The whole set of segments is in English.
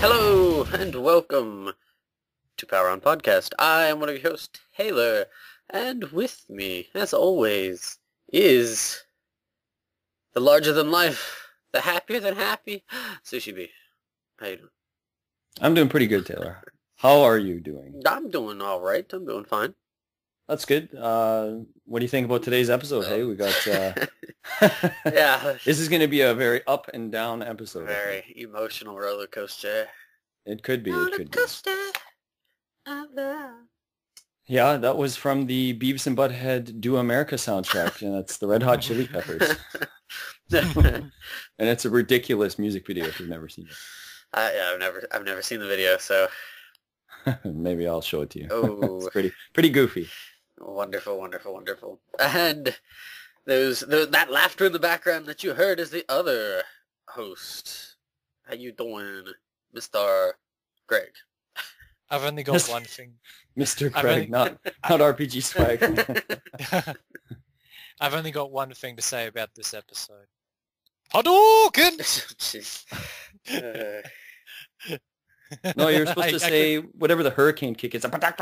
Hello and welcome to Power On Podcast. I am one of your hosts, Taylor, and with me, as always, is the larger than life, the happier than happy, Sushi B. How you doing? I'm doing pretty good, Taylor. How are you doing? I'm doing all right. I'm doing fine. That's good. What do you think about today's episode? Hey, we got... Yeah. This is going to be a very up and down episode. Very emotional roller coaster. It could be. Roller It could be. coaster of love. Yeah, that was from the Beavis and Butthead Do America soundtrack, and that's the Red Hot Chili Peppers. And it's a ridiculous music video if you've never seen it. Yeah, I've never seen the video, so Maybe I'll show it to you. oh, It's pretty goofy. wonderful, wonderful, wonderful. And that laughter in the background that you heard is the other host. How you doing, Mr. Greg? I've only got one thing. Mr. I've Craig, not RPG swag. I've only got one thing to say about this episode. Hadouken! Jeez. No, you're supposed to say whatever the hurricane kick is. Whatever.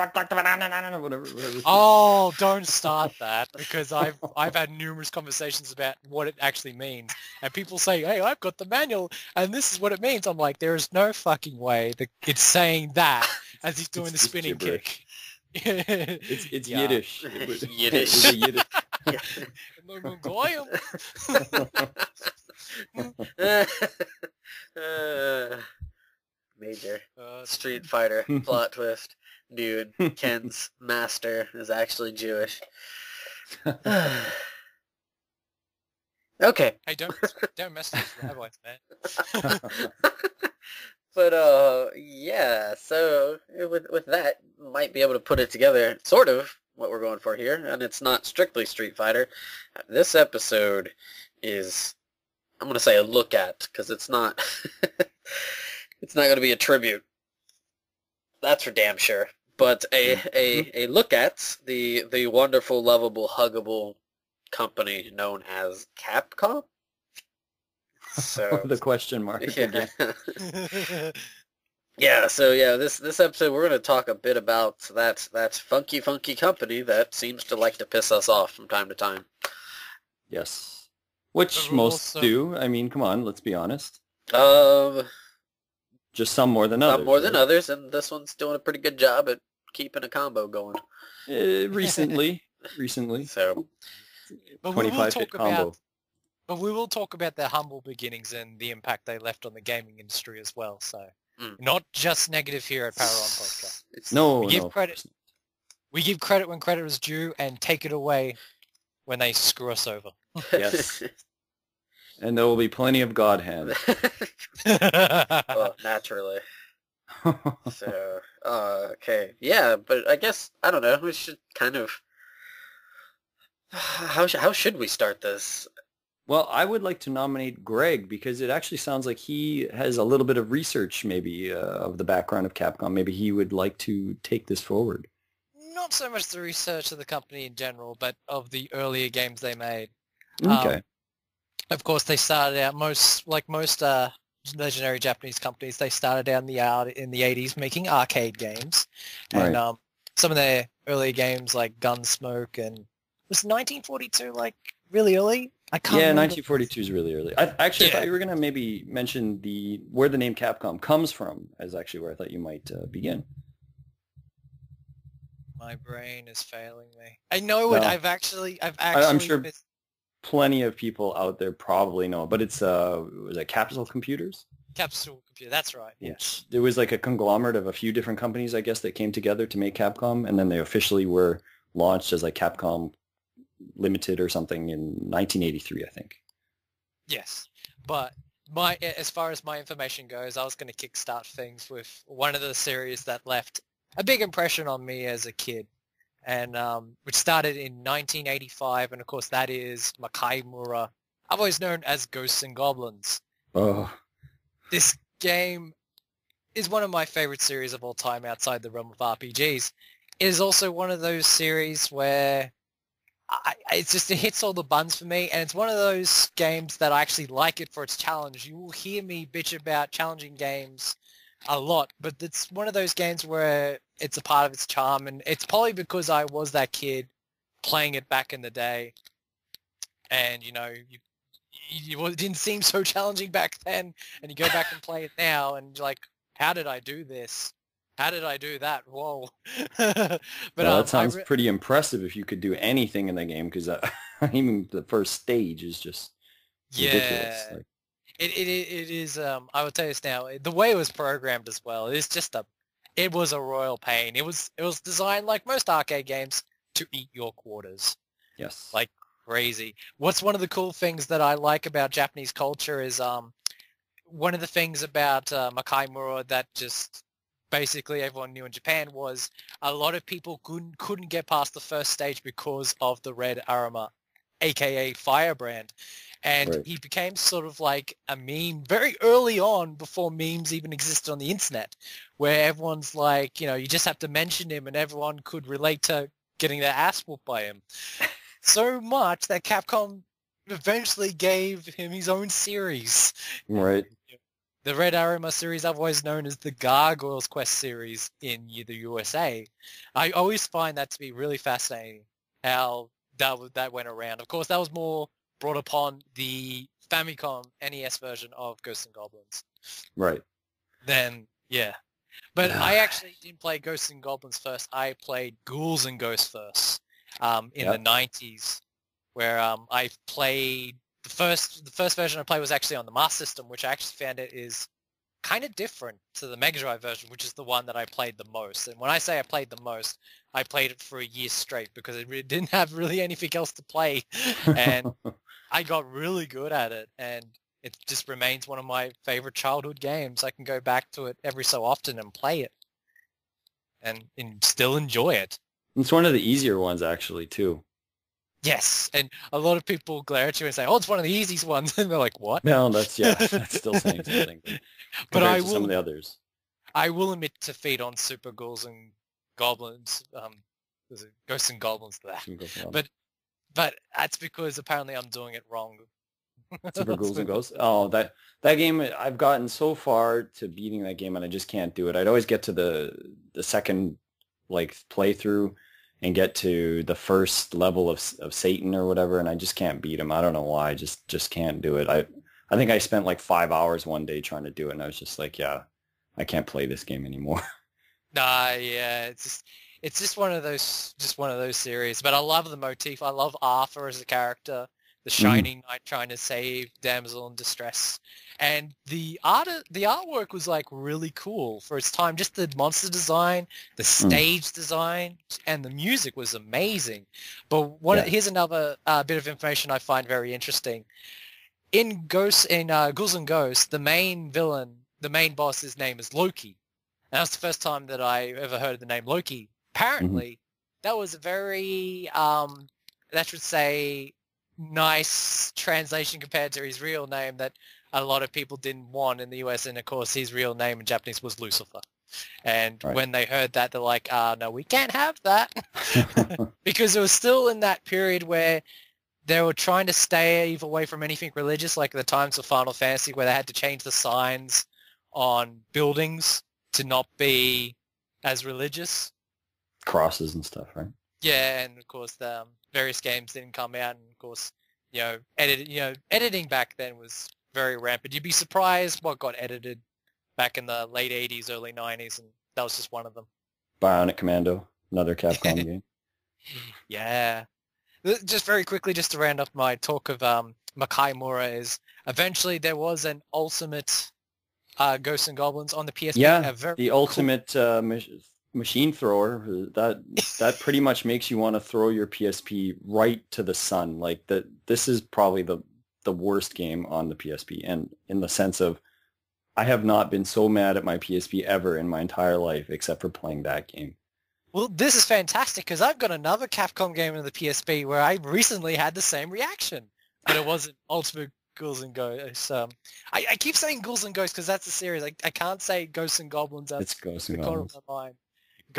Oh, don't start that, because I've had numerous conversations about what it actually means, and people say, "Hey, I've got the manual, and this is what it means." I'm like, there is no fucking way that it's saying that as he's doing the spinning kick. It's Yeah. Yiddish. Yiddish. It was a Yiddish. Major Street Fighter plot twist. Dude, Ken's master is actually Jewish. Okay. Hey, don't mess with my voice, man. But yeah, so with that, might be able to put it together, sort of, what we're going for here, and it's not strictly Street Fighter. This episode is, I'm going to say a look at, because it's not, it's not going to be a tribute. That's for damn sure. But a look at the wonderful, lovable, huggable company known as Capcom. So The question mark. yeah. Yeah, so yeah, this episode we're going to talk a bit about that funky company that seems to like to piss us off from time to time. Yes. Which But most also- do. I mean, come on, let's be honest. Um, Just some more than others. some more than right? others, and this one's doing a pretty good job at keeping a combo going. Recently. So, But we will 25 hit talk combo. about. But we will talk about their humble beginnings and the impact they left on the gaming industry as well. So, not just negative here at Power On Podcast. it's No, We give no. credit. We give credit when credit is due and take it away when they screw us over. Yes. And there will be plenty of God hand. Well, naturally. So, okay, yeah, but I guess I don't know. We should kind of. How should we start this? Well, I would like to nominate Greg because it actually sounds like he has a little bit of research maybe of the background of Capcom. Maybe he would like to take this forward. Not so much the research of the company in general, but of the earlier games they made. Okay. Of course, they started out most legendary Japanese companies. They started out in the 80s making arcade games, and Right. some of their earlier games like Gunsmoke and was 1942 like really early? I can't Yeah, remember. 1942 is really early. I thought Yeah. you were going to maybe mention where the name Capcom comes from as actually where I thought you might begin. My brain is failing me. I know it. No. I've actually I'm sure plenty of people out there probably know, but it's was it Capsule Computers? Capsule Computer. That's right. Yes. There was like a conglomerate of a few different companies, I guess, that came together to make Capcom, and then they officially were launched as like Capcom Limited or something in 1983, I think. Yes, but as far as my information goes, I was going to kickstart things with one of the series that left a big impression on me as a kid, and which started in 1985, and of course that is Makai Mura, otherwise known as Ghosts and Goblins. Oh, This game is one of my favorite series of all time outside the realm of RPGs. It is also one of those series where it hits all the buns for me, and it's one of those games that I actually like it for its challenge. You will hear me bitch about challenging games a lot, but it's one of those games where it's a part of its charm, and it's probably because I was that kid playing it back in the day, and it didn't seem so challenging back then, and you go back and play it now, and you're like, how did I do this? How did I do that? Whoa! But Well, that sounds pretty impressive if you could do anything in the game, because even the first stage is just ridiculous. yeah, Like, it is. I will tell you this now. The way it was programmed as well, it was a royal pain. It was designed like most arcade games to eat your quarters. yes. Like crazy. What's one of the cool things that I like about Japanese culture is one of the things about Makaimura that just basically everyone knew in Japan was a lot of people couldn't get past the first stage because of the red aroma, aka Firebrand. And Right. he became sort of like a meme very early on before memes even existed on the internet, where everyone's like, you just have to mention him and everyone could relate to getting their ass whooped by him. So much that Capcom eventually gave him his own series. Right. The Red Aroma series, otherwise known as the Gargoyles Quest series in the USA. I always find that to be really fascinating, how that went around. Of course, that was more brought upon the Famicom NES version of Ghosts and Goblins. Right. Then, yeah. But I actually didn't play Ghosts and Goblins first. I played Ghouls and Ghosts first in the 90s, where I played the first version I played was actually on the Master System, which I actually found it is kind of different to the Mega Drive version, which is the one that I played the most. And when I say I played the most, I played it for a year straight because it really didn't have really anything else to play. And I got really good at it, and it just remains one of my favorite childhood games. I can go back to it every so often and play it and still enjoy it. It's one of the easier ones, actually, too. Yes, and a lot of people glare at you and say, "Oh, it's one of the easiest ones," and they're like, "What?" No, that's still saying something. But Compared to some of the others. I will admit defeat on Super Ghouls and Goblins. Was it Ghosts and Goblins to that? But that's because apparently I'm doing it wrong. Super Ghouls and Ghosts. Oh, that game, I've gotten so far to beating that game, and I just can't do it. I'd always get to the second playthrough and get to the first level of Satan or whatever, and I just can't beat him. I don't know why. I just can't do it. I think I spent like 5 hours one day trying to do it, and I was just like, yeah, I can't play this game anymore. Nah, yeah, it's just one of those series. But I love the motif. I love Arthur as a character, the shining knight trying to save damsel in distress, and the artwork was like really cool for its time. Just the monster design, the stage design, and the music was amazing. But here's another bit of information I find very interesting. In Ghouls and Ghosts, the main villain, the main boss, his name is Loki. And that was the first time that I ever heard the name Loki. Apparently, that was a very, that should say, nice translation compared to his real name that a lot of people didn't want in the US. And, of course, his real name in Japanese was Lucifer. And when they heard that, they're like, no, we can't have that. Because it was still in that period where they were trying to stay away from anything religious, like the times of Final Fantasy, where they had to change the signs on buildings to not be as religious. Crosses and stuff, right? Yeah, and of course the various games didn't come out, and of course, editing back then was very rampant. You'd be surprised what got edited back in the late 80s, early 90s, and that was just one of them. Bionic Commando, another Capcom game. Yeah. Just very quickly, just to round up my talk of Makaimura, is eventually there was an ultimate Ghosts and Goblins on the PSP. Yeah, the ultimate machine thrower. That pretty much makes you want to throw your PSP right to the sun. Like this is probably the worst game on the PSP, and in the sense of I have not been so mad at my PSP ever in my entire life, except for playing that game. Well, this is fantastic because I've got another Capcom game on the PSP where I recently had the same reaction, but it wasn't Ultimate Ghouls and Ghosts. I keep saying Ghouls and Ghosts because that's the series. I can't say Ghosts and Goblins. It's Ghosts and Goblins. Corner of my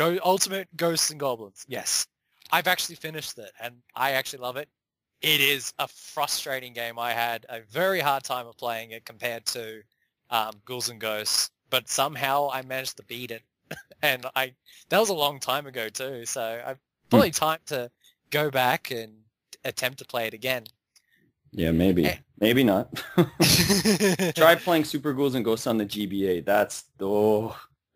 mind. Ultimate Ghosts and Goblins. Yes, I've actually finished it, and I actually love it. It is a frustrating game. I had a very hard time of playing it compared to Ghouls and Ghosts. but somehow I managed to beat it. And that was a long time ago too, so I've probably time to go back and attempt to play it again. Yeah, maybe. Maybe not. Try playing Super Ghouls and Ghosts on the GBA. That's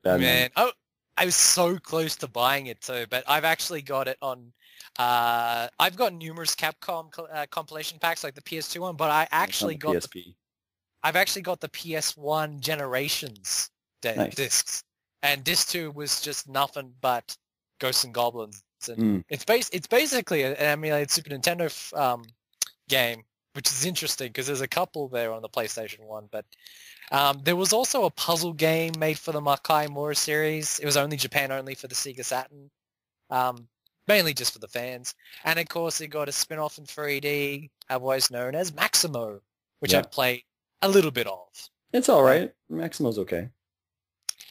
bad man. Oh, I was so close to buying it too, but I've actually got it on. I've got numerous Capcom compilation packs, like the PS2 one, but I actually got PSP. I've actually got the PS1 Generations discs, and disc 2 was just nothing but Ghosts and Goblins. And it's basically an emulated Super Nintendo game, which is interesting because there's a couple there on the PlayStation 1. But there was also a puzzle game made for the Makai Mora series. It was only Japan only for the Sega Saturn, mainly just for the fans. And of course, it got a spin-off in 3D, otherwise known as Maximo, which I've played a little bit of. It's all right. Maximo's okay.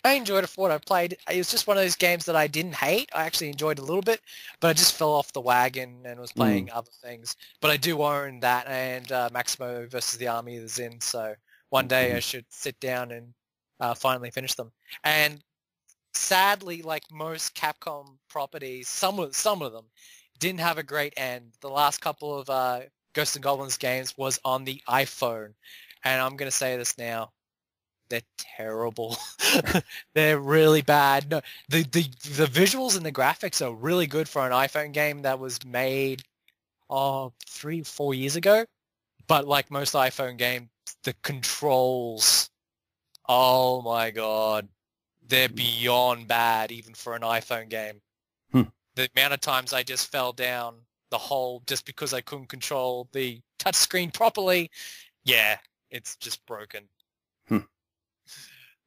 I enjoyed it for what I played. It was just one of those games that I didn't hate. I actually enjoyed it a little bit, but I just fell off the wagon and was playing other things. But I do own that and Maximo versus the Army of the Zin, so one day I should sit down and finally finish them. And sadly, like most Capcom properties, some of them didn't have a great end. The last couple of Ghosts and Goblins games was on the iPhone. And I'm going to say this now. They're terrible. They're really bad. No, the visuals and the graphics are really good for an iPhone game that was made 3-4 years ago. But like most iPhone games, the controls, oh my god, they're beyond bad even for an iPhone game. The amount of times I just fell down the hole just because I couldn't control the touchscreen properly, it's just broken.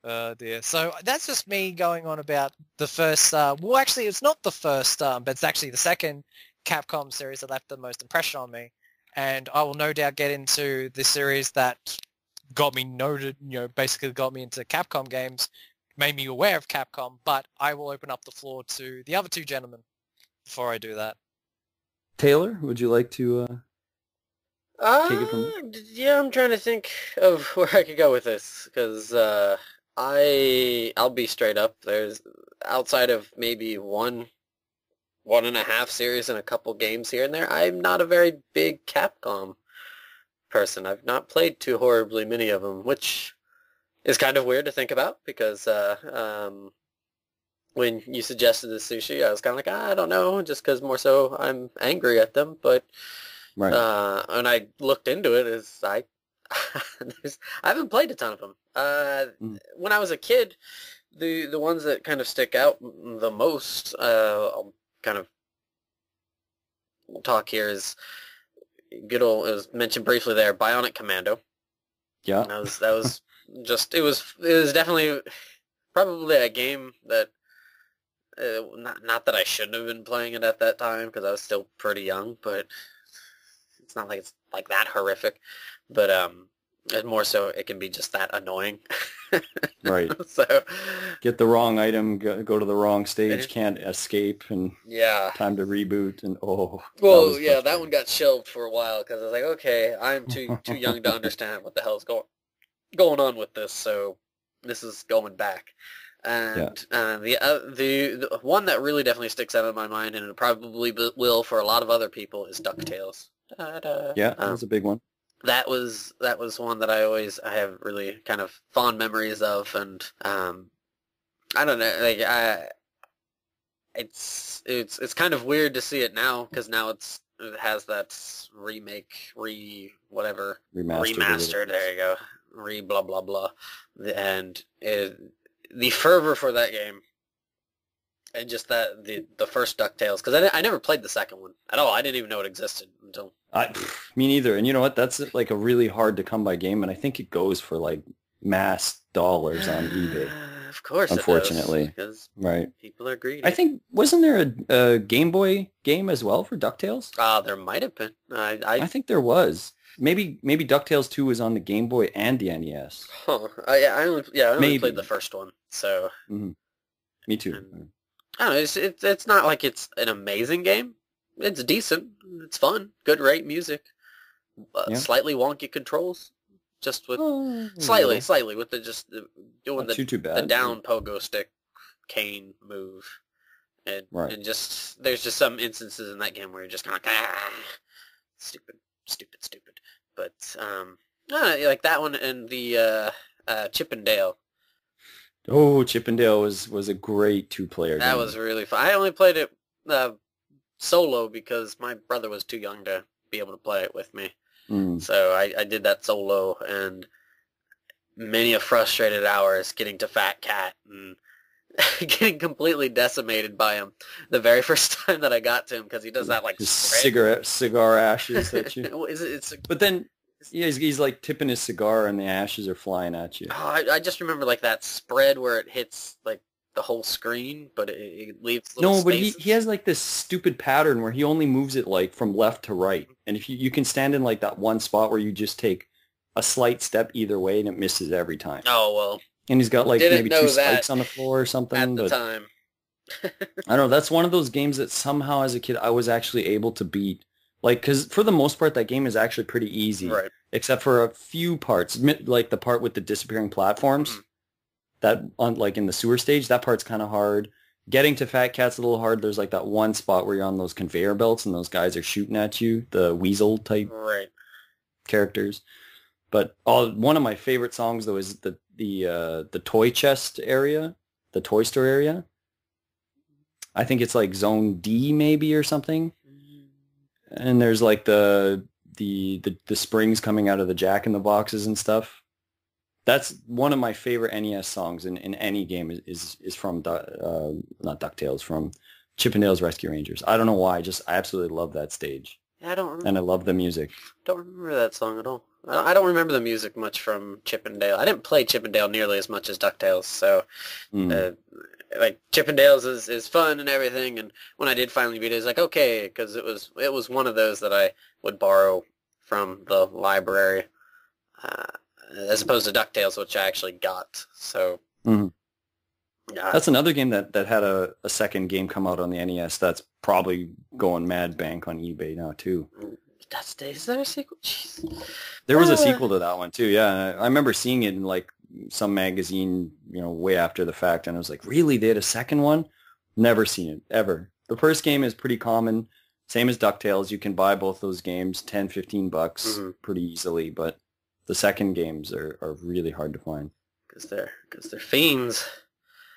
Dear. So that's just me going on about the first, well actually it's not the first, but it's actually the second Capcom series that left the most impression on me. And I will no doubt get into the series that got me noted, basically got me into Capcom games, made me aware of Capcom, but I will open up the floor to the other two gentlemen before I do that. Taylor, would you like to take it from me? Yeah, I'm trying to think of where I could go with this, because I'll be straight up. There's, outside of maybe one and a half series and a couple games here and there, I'm not a very big Capcom person. I've not played too horribly many of them, which is kind of weird to think about, because when you suggested the Sushi, I was kind of like, I don't know, just because more so I'm angry at them, but when I looked into it, I haven't played a ton of them. When I was a kid, the ones that kind of stick out the most, I'll kind of talk here, is good old, it was mentioned briefly there, Bionic Commando. Yeah. That was just, it was definitely probably a game that, not that I shouldn't have been playing it at that time, because I was still pretty young, but it's not like it's like that horrific. But and more so, it can be just that annoying. Right. So get the wrong item, go to the wrong stage, can't escape, and time to reboot, and that one got shelved for a while because I was like, okay, I'm too young to understand what the hell's going on with this, so this is going back. And the one that really definitely sticks out in my mind, and it probably will for a lot of other people, is DuckTales. Yeah, that was a big one. That was one that I have really kind of fond memories of, and I don't know, like it's kind of weird to see it now, because now it has that remastered. There you go, blah blah blah, and the fervor for that game, and just that the first DuckTales, because I never played the second one at all. I didn't even know it existed until. Me neither. And you know what? That's like a really hard to come by game, and I think it goes for like mass dollars on eBay. Of course, unfortunately, it does, because right? People are greedy. I think, wasn't there a Game Boy game as well for DuckTales? There might have been. I think there was. Maybe DuckTales 2 was on the Game Boy and the NES. Huh. I only played the first one, so. Mm-hmm. Me too. And, I don't know. It's not like it's an amazing game. It's decent. It's fun. Good rate music. Slightly wonky controls. just with Oh, slightly with doing not too the bad. down pogo stick cane move, and Right. and just there's just some instances in that game where you're just kind of stupid. But like that one and the Chippendale. Oh, Chippendale was a great two-player That game. was really fun. I only played it solo because my brother was too young to be able to play it with me. So I did that solo, and many a frustrated hours getting to Fat Cat and getting completely decimated by him the very first time that I got to him, because he does that like His spread. cigar ashes at you. It's But then, yeah, he's like tipping his cigar and the ashes are flying at you. I just remember like that spread where it hits like the whole screen, but it leaves little No, but spaces. he has like this stupid pattern where he only moves it like from left to right. And if you can stand in like that one spot where you just take a slight step either way and it misses every time. Oh, well. And he's got like Didn't maybe know two that spikes on the floor or something. at the but time. I don't know. That's one of those games that somehow as a kid I was actually able to beat. Like, because for the most part, that game is actually pretty easy. Right. Except for a few parts, like the part with the disappearing platforms. Mm-hmm. That, like in the sewer stage, that part's kind of hard. Getting to Fat Cat's a little hard. There's like that one spot where you're on those conveyor belts and those guys are shooting at you, the weasel type characters. But one of my favorite songs though is the toy chest area, the toy store area. I think it's like Zone D maybe or something. And there's like the springs coming out of the Jack in the Boxes and stuff. That's one of my favorite NES songs in any game is from not DuckTales, from Chippendales Rescue Rangers. I don't know why, I absolutely love that stage. Yeah, and I love the music. Don't remember that song at all. I don't remember the music much from Chippendale. I didn't play Chippendale nearly as much as DuckTales, so like Chippendales is fun and everything. And when I did finally beat it, it was like okay, because it was one of those that I would borrow from the library, as opposed to DuckTales, which I actually got. So that's another game that had a second game come out on the NES. That's probably going mad bank on eBay now too. Is there a sequel? Jeez. There was a sequel to that one too. Yeah, I remember seeing it in like some magazine, way after the fact, and I was like, really? They had a second one? Never seen it ever. The first game is pretty common, same as DuckTales. You can buy both those games, $10-15 pretty easily, but the second games are really hard to find. Because they're fiends.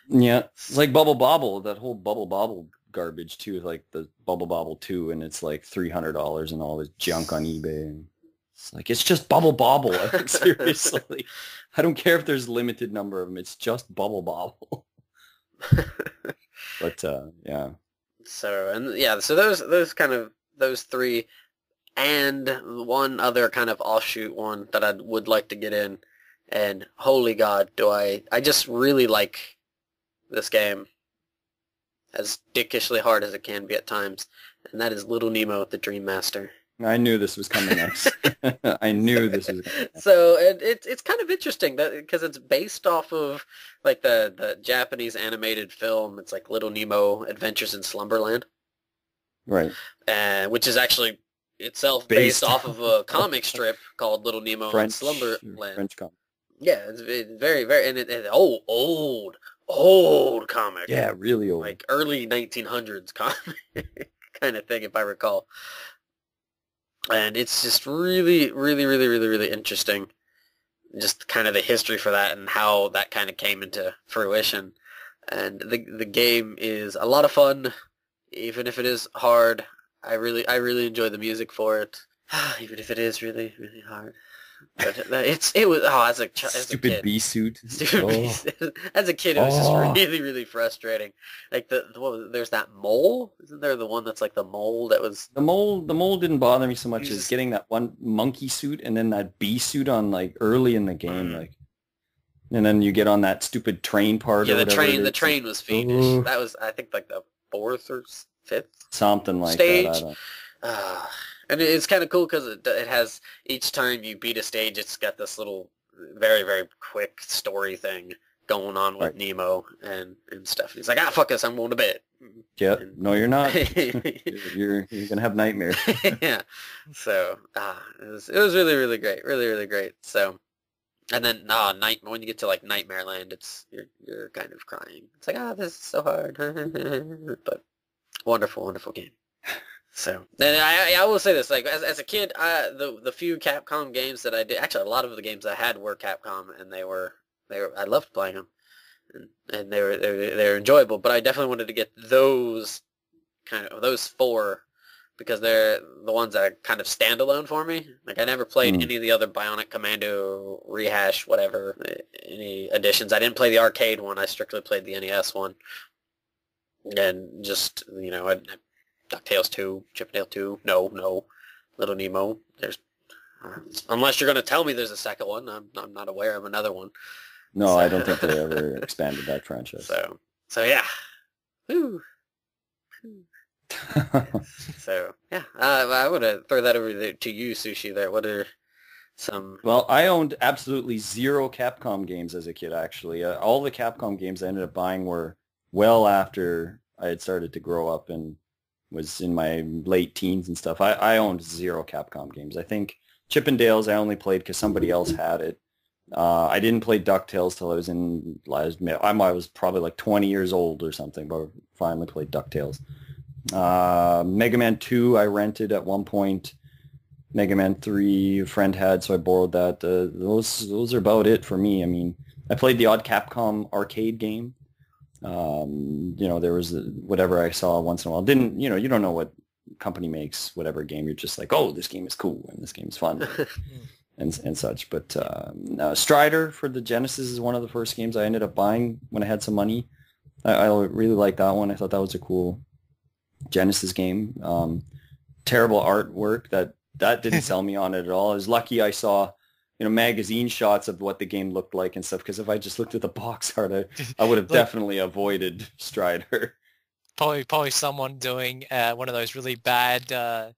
Yeah, it's like Bubble Bobble, that whole Bubble Bobble garbage too, like the Bubble Bobble 2, and it's like $300 and all this junk on eBay. And it's like, it's just Bubble Bobble. Like, seriously. I don't care if there's a limited number of them. It's just Bubble Bobble. But, yeah. So those three, and one other kind of offshoot one that I would like to get in, and holy God, I just really like this game, as dickishly hard as it can be at times, and that is Little Nemo, the Dream Master. I knew this was coming next. I knew this was coming next. So it's kind of interesting because it's based off of like the Japanese animated film. It's like Little Nemo Adventures in Slumberland. Right. Which is actually itself based off of a comic strip called Little Nemo in Slumberland. French comic. Yeah, it's very, very, and it's old comic. Yeah, really old. Like early 1900s comic kind of thing, if I recall. And it's just really, really, really, really, really interesting. Just kind of the history for that and how that kind of came into fruition. And the game is a lot of fun, even if it is hard. I really enjoy the music for it, even if it is really, really hard. But as a Stupid bee suit. As a kid, it was just really, really frustrating. Like there's that mole. Isn't there the one that's like the mole that was the mole? The mole didn't bother me so much as getting that one monkey suit and then that bee suit on like early in the game, like, and then you get on that stupid train part. Yeah, or the train was fiendish. That was, I think, like the 4th or 5th something like stage. That. And it's kind of cool because it has, each time you beat a stage, it's got this little very, very quick story thing going on with Nemo and stuff. And he's like, fuck this, I'm going to bed. Yeah, no, you're not. you're going to have nightmares. Yeah. So, it was really, really great. Really, really great. So, And then night when you get to like Nightmare Land, you're kind of crying. It's like, this is so hard, but wonderful, wonderful game. So, and I will say this, like as a kid, the few Capcom games that I did, actually a lot of the games I had were Capcom, and they were I loved playing them, and they were enjoyable. But I definitely wanted to get those four because they're the ones that are kind of standalone for me. Like I never played any of the other Bionic Commando, Rehash, whatever, any editions. I didn't play the arcade one. I strictly played the NES one, and just DuckTales 2, Chip and Dale 2, no, Little Nemo. There's unless you're going to tell me there's a second one, I'm not aware of another one. No, So, I don't think they ever expanded that franchise. So yeah. Whew. So yeah, I would throw that over to you, Sushi. There, what are some? Well, I owned absolutely zero Capcom games as a kid. Actually, all the Capcom games I ended up buying were well after I had started to grow up and was in my late teens and stuff. I owned zero Capcom games. I think Chip and Dale's I only played because somebody else had it. I didn't play DuckTales till I was probably like 20 years old or something, but I finally played DuckTales. Mega Man 2 I rented at one point. Mega Man 3 a friend had, so I borrowed that. Those are about it for me. I mean, I played the odd Capcom arcade game. There was whatever I saw once in a while. You don't know what company makes whatever game. You're just like, oh, this game is cool and this game is fun and such. But Strider for the Genesis is one of the first games I ended up buying when I had some money. I really liked that one. I thought that was a cool Genesis game. Terrible artwork that didn't sell me on it at all. I was lucky I saw magazine shots of what the game looked like and stuff, because if I just looked at the box art, I would have definitely avoided Strider. Probably someone doing one of those really bad aerobics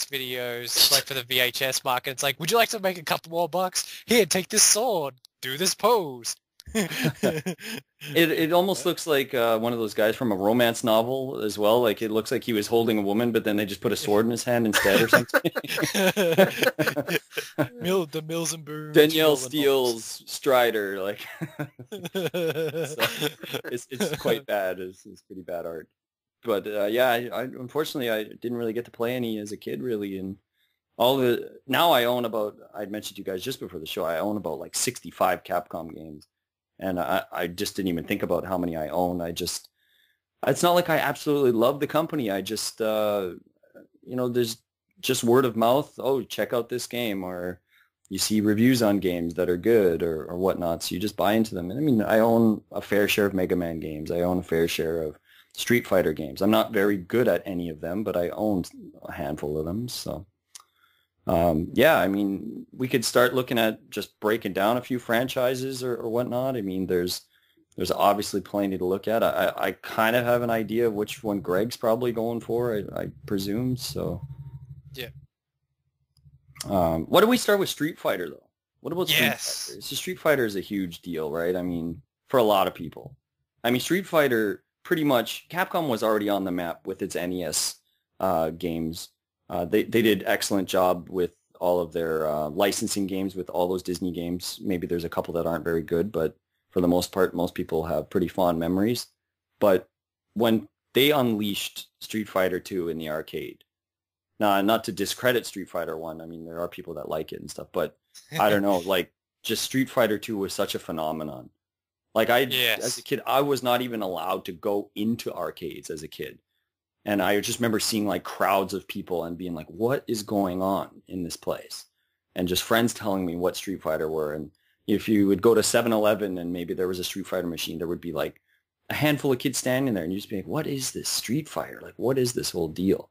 videos, like for the VHS market. It's like, would you like to make a couple more bucks? Here, take this sword. Do this pose. It almost looks like one of those guys from a romance novel as well. Like it looks like he was holding a woman, but then they just put a sword in his hand instead or something. The Mills and Boons. Danielle Steele's Strider, like so it's quite bad. It's pretty bad art. But I unfortunately I didn't really get to play any as a kid really, and now I own about, I'd mentioned to you guys just before the show, I own about like 65 Capcom games. And I just didn't even think about how many I own. It's not like I absolutely love the company. I just, there's just word of mouth. Oh, check out this game, or you see reviews on games that are good or whatnot. So you just buy into them. And I mean, I own a fair share of Mega Man games. I own a fair share of Street Fighter games. I'm not very good at any of them, but I own a handful of them. So. I mean, we could start looking at just breaking down a few franchises or whatnot. I mean, there's obviously plenty to look at. I kind of have an idea of which one Greg's probably going for, I presume. So, yeah. What do we start with Street Fighter, though? What about Street Fighter? So Street Fighter is a huge deal, right? I mean, for a lot of people. I mean, Street Fighter, pretty much, Capcom was already on the map with its NES games. They did excellent job with all of their licensing games with all those Disney games. Maybe there's a couple that aren't very good, but for the most part, most people have pretty fond memories. But when they unleashed Street Fighter 2 in the arcade, now not to discredit Street Fighter 1, I mean, there are people that like it and stuff, but I don't know, like just Street Fighter 2 was such a phenomenon. Like as a kid, I was not even allowed to go into arcades as a kid. And I just remember seeing like crowds of people and being like, what is going on in this place? And just friends telling me what Street Fighter were. And if you would go to 7-Eleven and maybe there was a Street Fighter machine, there would be like a handful of kids standing there and you just be like, what is this Street Fighter? Like, what is this whole deal?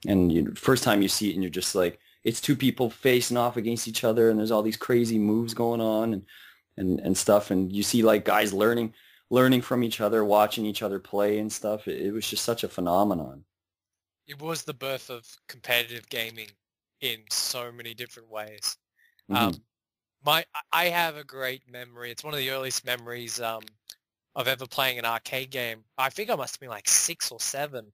And first time you see it and you're just like, it's two people facing off against each other and there's all these crazy moves going on and stuff. And you see like guys learning from each other, watching each other play and stuff. It was just such a phenomenon. It was the birth of competitive gaming in so many different ways. Mm-hmm. I have a great memory. It's one of the earliest memories of ever playing an arcade game. I think I must have been like 6 or 7.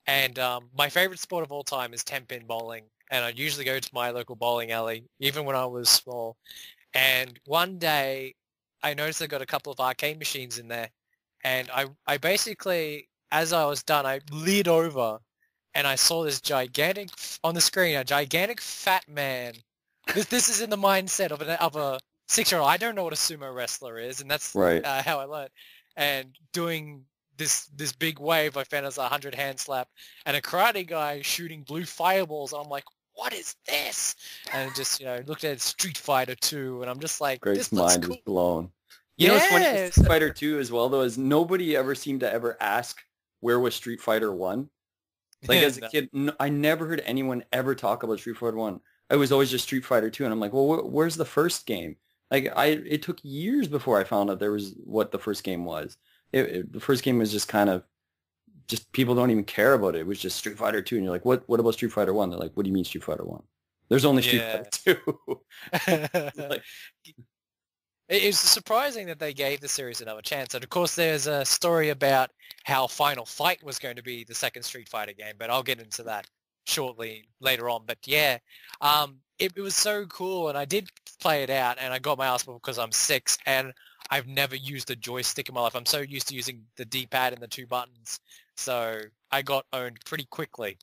And my favorite sport of all time is 10-pin bowling. and I'd usually go to my local bowling alley, even when I was small. And one day, I noticed they got a couple of arcade machines in there, and I basically, as I was done, I leered over, and I saw this gigantic, on the screen, a gigantic fat man. This is in the mindset of a 6-year-old. I don't know what a sumo wrestler is, and that's Right. how I learned. And doing this big wave I found as a 100 hand slap, and a karate guy shooting blue fireballs. I'm like, what is this? And just looked at Street Fighter 2, and I'm just like, Grace's this looks mind cool. was blown. You know what's funny with Yes. Street Fighter 2 as well, though, is nobody ever seemed to ever ask where was Street Fighter 1. Like, as a No. kid, I never heard anyone ever talk about Street Fighter 1. It was always just Street Fighter 2, and I'm like, well, where's the first game? Like, it took years before I found out there was what the first game was. The first game was just kind of, just people don't even care about it. It was just Street Fighter 2, and you're like, what about Street Fighter 1? They're like, what do you mean Street Fighter 1? There's only Street Fighter 2. Like, It's surprising that they gave the series another chance. And of course, there's a story about how Final Fight was going to be the second Street Fighter game, but I'll get into that shortly later on. But yeah, it was so cool, and I did play it out, and I got my ass whooped because I'm 6, and I've never used a joystick in my life. I'm so used to using the D-pad and the 2 buttons, so I got owned pretty quickly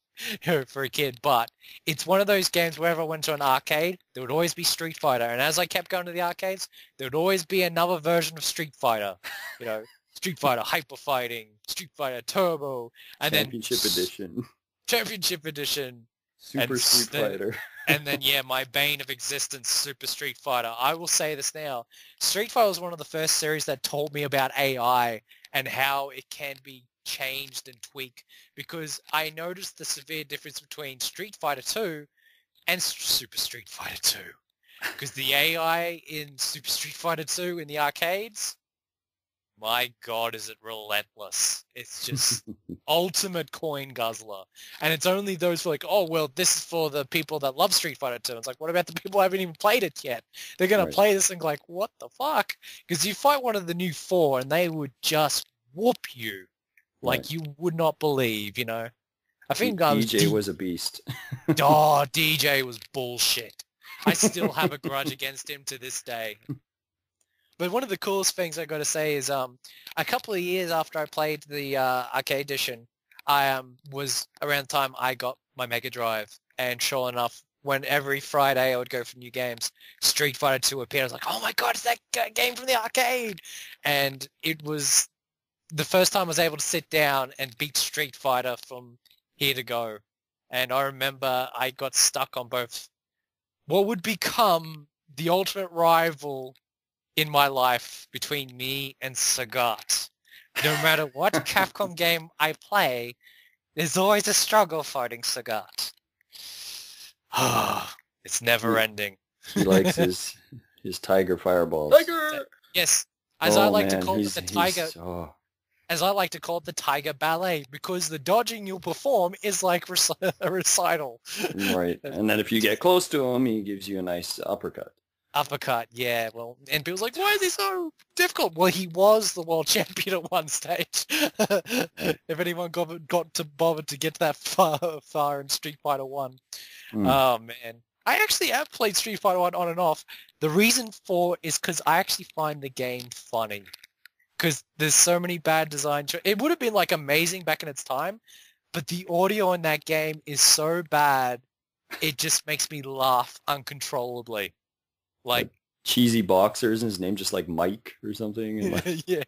for a kid. But it's one of those games wherever I went to an arcade, there would always be Street Fighter, and as I kept going to the arcades, there would always be another version of Street Fighter. Street Fighter Hyper Fighting, Street Fighter Turbo, and Championship then Edition. Championship Edition, Super Street Fighter. and then, yeah, my bane of existence, Super Street Fighter. I will say this now. Street Fighter was one of the first series that told me about AI and how it can be changed and tweaked, because I noticed the severe difference between Street Fighter 2 and Super Street Fighter 2. Because the AI in Super Street Fighter 2 in the arcades, my God, is it relentless. It's just ultimate coin guzzler. And it's only those who are like, oh, well, this is for the people that love Street Fighter 2. It's like, what about the people who haven't even played it yet? They're going to play this and go like, what the fuck? Because you fight one of the new 4 and they would just whoop you like you would not believe, I think DJ was a beast. Oh, DJ was bullshit. I still have a grudge against him to this day. But one of the coolest things I got to say is a couple of years after I played the arcade edition, I was around the time I got my Mega Drive, and sure enough, when every Friday I would go for new games, Street Fighter 2 appeared. I was like, oh my God, it's that game from the arcade! And it was the first time I was able to sit down and beat Street Fighter from here to go. And I remember I got stuck on both what would become the ultimate rival in my life between me and Sagat. No matter what Capcom game I play, there's always a struggle fighting Sagat. It's never ending. He likes his tiger fireballs. Tiger! Yes, as I like to man, call it the tiger. As I like to call it the tiger ballet, because the dodging you'll perform is like a recital. Right, and then if you get close to him, he gives you a nice uppercut. Uppercut, yeah. Well, and people's like, why is he so difficult? Well, he was the world champion at one stage. If anyone got to bother to get that far in Street Fighter 1. Oh, man. I actually have played Street Fighter 1 on and off. The reason for is because I actually find the game funny. Because there's so many bad design it would have been like amazing back in its time, but the audio in that game is so bad, it just makes me laugh uncontrollably. Like cheesy boxers and his name just like Mike or something. And like, yeah.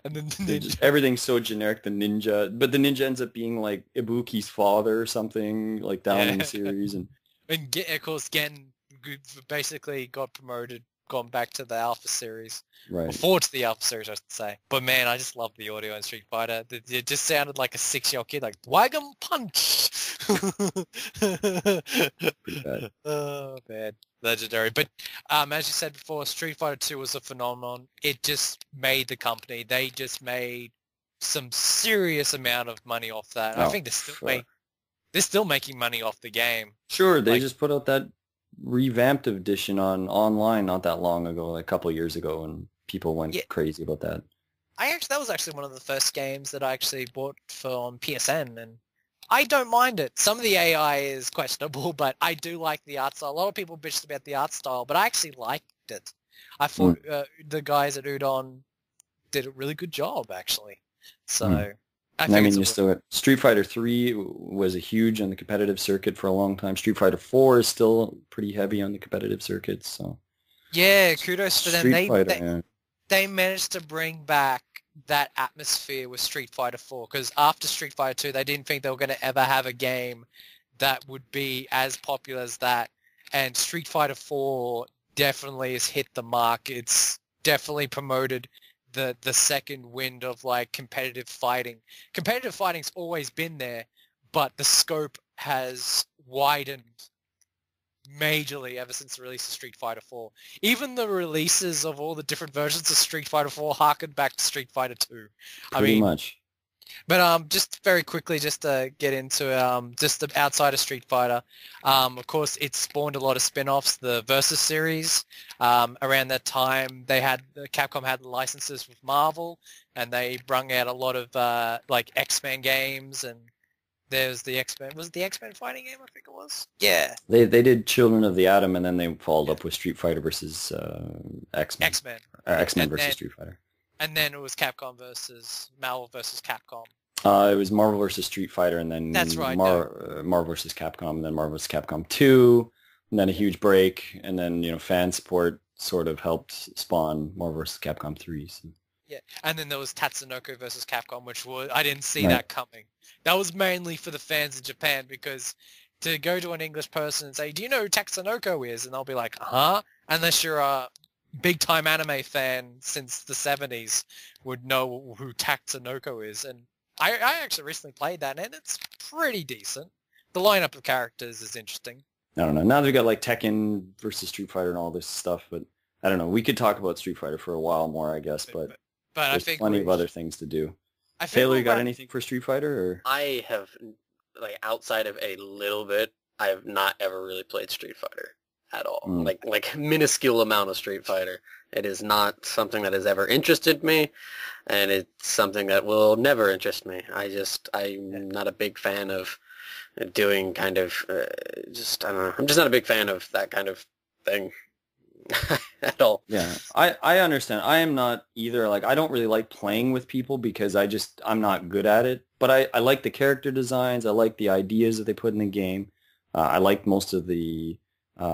And then the ninja. Everything's so generic, the ninja. But the ninja ends up being like Ibuki's father or something, like down in the series. And of course, Gen basically got promoted, gone back to the Alpha series. Right. Or forward to the Alpha series, I should say. But man, I just love the audio in Street Fighter. It just sounded like a 6-year-old kid, like, Wagam Punch! Pretty bad. Oh, man. Legendary. But as you said before, Street Fighter 2 was a phenomenon. It just made the company. They just made some serious amount of money off that. I think they're still making money off the game. Sure, they just put out that revamped edition online not that long ago, like a couple of years ago, and people went crazy about that. That was actually one of the first games that I actually bought from PSN, and I don't mind it. Some of the AI is questionable, but I do like the art style. A lot of people bitched about the art style, but I actually liked it. I thought the guys at Udon did a really good job, actually. So I think mean, you still Street Fighter 3 was a huge on the competitive circuit for a long time. Street Fighter 4 is still pretty heavy on the competitive circuit. So yeah, kudos for them. Street Fighter, They managed to bring back that atmosphere with Street Fighter 4 because after Street Fighter 2, they didn't think they were going to ever have a game that would be as popular as that. And Street Fighter 4 definitely has hit the mark. It's definitely promoted the second wind of like competitive fighting. Competitive fighting's always been there, but the scope has widened majorly ever since the release of Street Fighter 4. Even the releases of all the different versions of Street Fighter 4 harkened back to Street Fighter 2. Pretty much. But just very quickly, just to get into just the outside of Street Fighter, of course, it spawned a lot of spin-offs. The Versus series, around that time, Capcom had licenses with Marvel, and they brung out a lot of like X-Men games, and there's the X-Men. Was it the X-Men fighting game? I think it was. Yeah. They did Children of the Atom, and then they followed up with Street Fighter versus X-Men. X-Men versus Street Fighter. And then it was Capcom versus Marvel versus Capcom. It was Marvel versus Street Fighter, and then that's right, Marvel versus Capcom, and then Marvel versus Capcom 2, and then a huge break, and then fan support sort of helped spawn Marvel versus Capcom 3. So. Yeah, and then there was Tatsunoko versus Capcom, which I didn't see that coming. That was mainly for the fans in Japan, because to go to an English person and say, "Do you know who Tatsunoko is?" and they'll be like, "Huh?" Unless you're a big-time anime fan since the 70s would know who Tatsunoko is. And I actually recently played that, and it's pretty decent. The lineup of characters is interesting. I don't know. Now they've got like Tekken versus Street Fighter and all this stuff, but I don't know. We could talk about Street Fighter for a while more, I guess, but there's I think plenty of other things to do. Taylor, you got anything for Street Fighter? Or? I have, like, outside of a little bit, I have not ever really played Street Fighter at all. Like minuscule amount of Street Fighter. It is not something that has ever interested me, and it's something that will never interest me. I'm not a big fan of doing kind of, I don't know. I'm just not a big fan of that kind of thing at all. Yeah, I understand. I am not either. Like, I don't really like playing with people because I'm not good at it. But I like the character designs. I like the ideas that they put in the game. I like most of the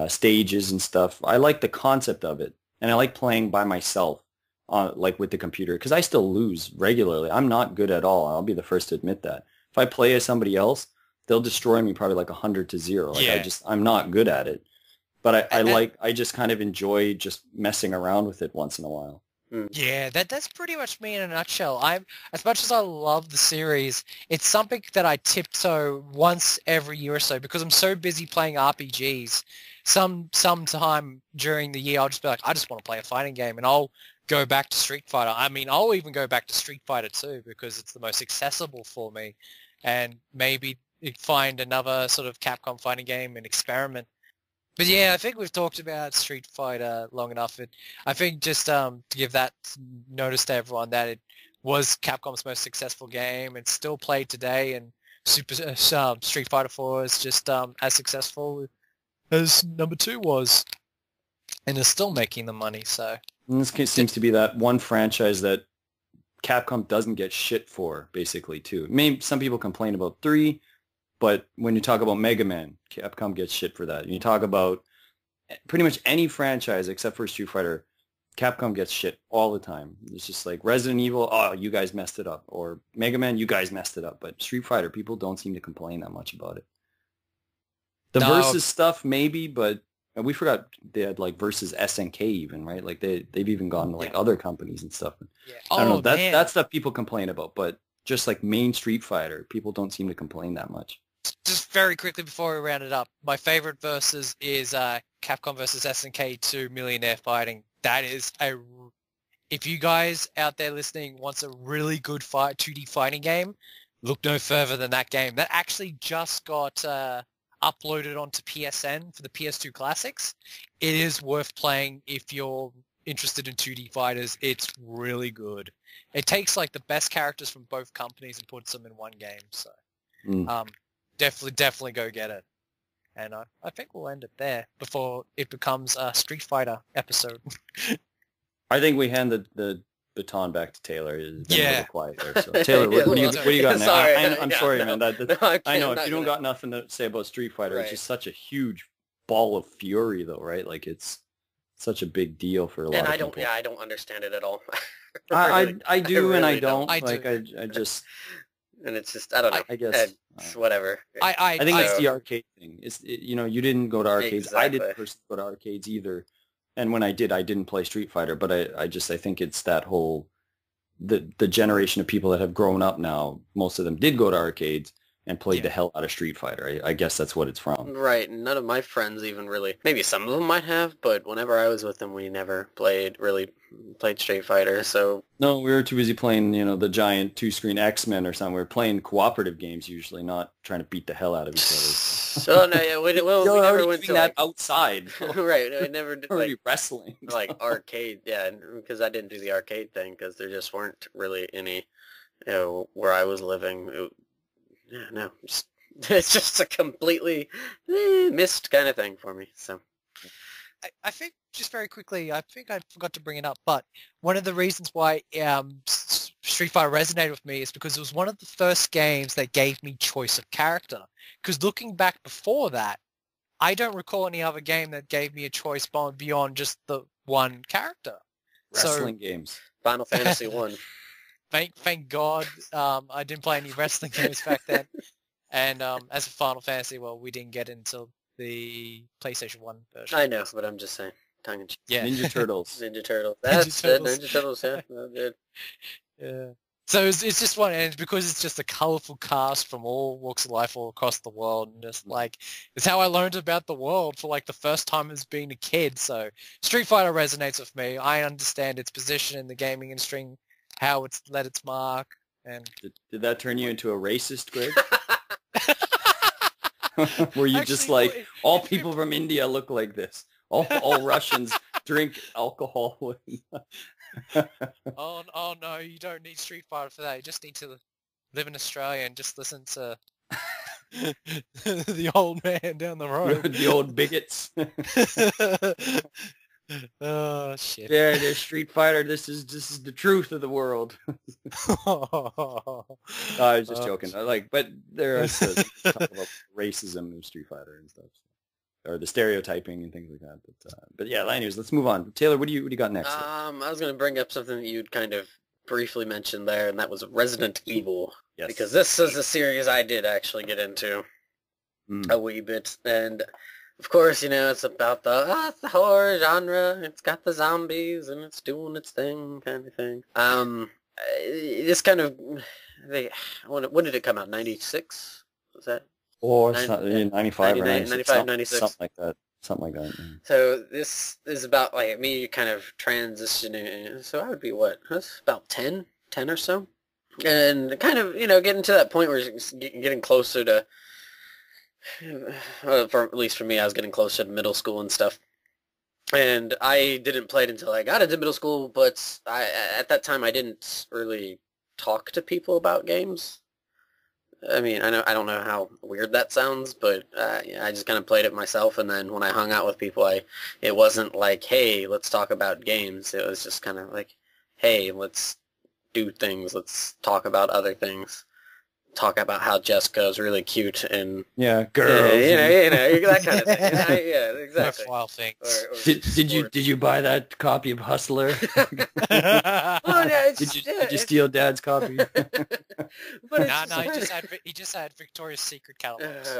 stages and stuff. I like the concept of it, and I like playing by myself, like with the computer, because I still lose regularly. I'm not good at all. I'll be the first to admit that. If I play as somebody else, they'll destroy me probably like 100-0. Like I'm not good at it. But I just kind of enjoy just messing around with it once in a while. Yeah, that's pretty much me in a nutshell. As much as I love the series, it's something that I tiptoe once every year or so because I'm so busy playing RPGs. Sometime during the year, I'll just be like, I just want to play a fighting game, and I'll go back to Street Fighter. I mean, I'll even go back to Street Fighter 2 because it's the most accessible for me, and maybe find another sort of Capcom fighting game and experiment. But yeah, I think we've talked about Street Fighter long enough. I think just to give that notice to everyone that it was Capcom's most successful game. It's still played today, and Street Fighter 4 is just as successful as number 2 was, and is still making the money. So and this case seems to be that one franchise that Capcom doesn't get shit for, basically, too. Maybe some people complain about 3. But when you talk about Mega Man, Capcom gets shit for that. And you talk about pretty much any franchise except for Street Fighter, Capcom gets shit all the time. It's just like Resident Evil, oh, you guys messed it up. Or Mega Man, you guys messed it up. But Street Fighter, people don't seem to complain that much about it. The Versus stuff, maybe, but we forgot they had like Versus SNK even, right? Like they've even gone to like other companies and stuff. Yeah. I don't know. That stuff people complain about, but just like main Street Fighter, people don't seem to complain that much. Just very quickly before we round it up, my favorite versus is Capcom versus SNK 2 Millionaire Fighting. That is if you guys out there listening wants a really good 2D fighting game, look no further than that game. That actually just got uploaded onto PSN for the PS2 Classics. It is worth playing if you're interested in 2D fighters. It's really good. It takes like the best characters from both companies and puts them in one game. So definitely go get it. And I think we'll end it there before it becomes a Street Fighter episode. I think we hand the baton back to Taylor. It's been a little quiet there. So Taylor, Yeah, what do you got next? sorry. I'm sorry, man. No, I know if you don't gonna... got nothing to say about Street Fighter, Right. it's just such a huge ball of fury, though, right? Like it's such a big deal for a lot of people. I don't understand it at all. I do and I don't. I like do. I just. And it's just, I don't know. I guess it's whatever. I think I, it's the arcade thing. You didn't go to arcades. Exactly. I didn't personally go to arcades either. And when I did, I didn't play Street Fighter. But I think it's that whole the generation of people that have grown up now. Most of them did go to arcades and played the hell out of Street Fighter. I guess that's what it's from. Right. None of my friends even really, maybe some of them might have, but whenever I was with them, we never really played Street Fighter, so... No, we were too busy playing, the giant two-screen X-Men or something. We were playing cooperative games usually, not trying to beat the hell out of each other. Oh, no, yeah, we never went to that outside. Right, I never did, like, wrestling. Like arcade, yeah, because I didn't do the arcade thing, because there just weren't really any, where I was living. Yeah, no, it's just a completely missed kind of thing for me, so... I think, just very quickly, I think I forgot to bring it up, but one of the reasons why Street Fighter resonated with me is because it was one of the first games that gave me choice of character. Because looking back before that, I don't recall any other game that gave me a choice beyond just the one character. Wrestling games. Final Fantasy 1. Thank God I didn't play any wrestling games back then. And as for Final Fantasy, well, we didn't get into the PlayStation 1 version. I know, but I'm just saying. Tongue in cheek. Yeah. Ninja Turtles. Ninja Turtles. That's it. Ninja Turtles, yeah. Oh, good. Yeah. So it's just one, and because it's just a colourful cast from all walks of life all across the world, and just like, it's how I learned about the world for like the first time as being a kid. So Street Fighter resonates with me. I understand its position in the gaming industry, how it's let its mark, and... Did that turn you into a racist, Greg? Were you just like, all people from India look like this? All Russians drink alcohol. Oh no, you don't need Street Fighter for that. You just need to live in Australia and just listen to the old man down the road. The old bigots. Oh shit. Yeah, there's Street Fighter. This is the truth of the world. No, I was just joking. But there is talk about racism in Street Fighter and stuff, or the stereotyping and things like that. But yeah, anyways, let's move on. Taylor, what do you got next? I was going to bring up something that you'd kind of briefly mentioned there, and that was Resident Evil. Yes. Because this is a series I did actually get into a wee bit, and of course, it's about the horror genre. It's got the zombies, and it's doing its thing, kind of thing. This kind of, when did it come out? 96? Was that? Or 95 or 95, 96. Something like that. Yeah. So this is about like me kind of transitioning. So I would be what? That's about 10 or so. And kind of, getting to that point where it's getting closer to, at least for me, I was getting closer to middle school and stuff. And I didn't play it until I got into middle school, but at that time I didn't really talk to people about games. I mean, I don't know how weird that sounds, but I just kind of played it myself, and then when I hung out with people, it wasn't like, hey, let's talk about games. It was just kind of like, hey, let's do things. Let's talk about other things. Talk about how Jessica is really cute and girls, that kind of thing. Yeah, exactly. Worthwhile things. Did you buy that copy of Hustler? Oh yeah, did you steal Dad's copy? No, he just had Victoria's Secret catalogs.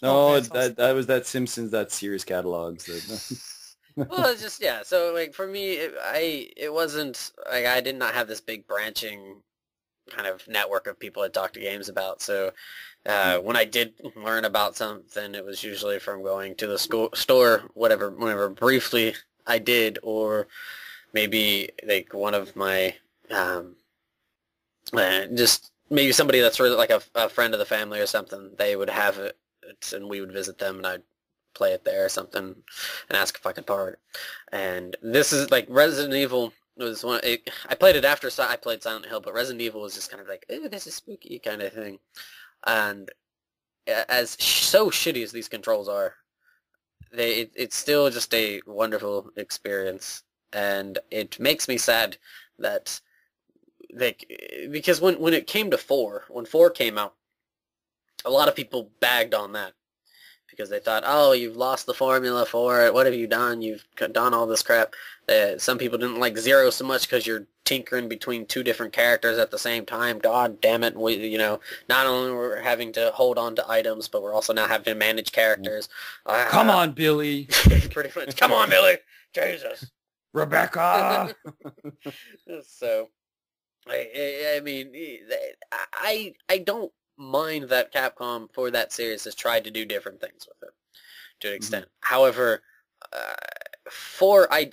No, that was that Simpsons, that Sears catalogs. Well, it's just So like for me, it wasn't like I did not have this big branching kind of network of people I talked to games about. So when I did learn about something, it was usually from going to the store, whenever briefly I did, or maybe like one of my just maybe somebody that's really like a friend of the family or something. They would have it, and we would visit them, and I'd play it there or something, and ask if I could borrow it. And this is like Resident Evil. Was one. I played it after I played Silent Hill, but Resident Evil was just kind of like, "Ooh, this is spooky" kind of thing. And so shitty as these controls are, it's still just a wonderful experience, and it makes me sad that because when it came to 4, when 4 came out, a lot of people bagged on that because they thought, oh, you've lost the formula for it. What have you done? You've done all this crap. Some people didn't like 0 so much because you're tinkering between 2 different characters at the same time. God damn it. Not only we're having to hold on to items, but we're also now having to manage characters. Come on, Billy. Pretty much. Come on, Billy. Jesus. Rebecca. So, I mean, I don't mind that Capcom for that series has tried to do different things with it to an extent. Mm-hmm. However, 4 I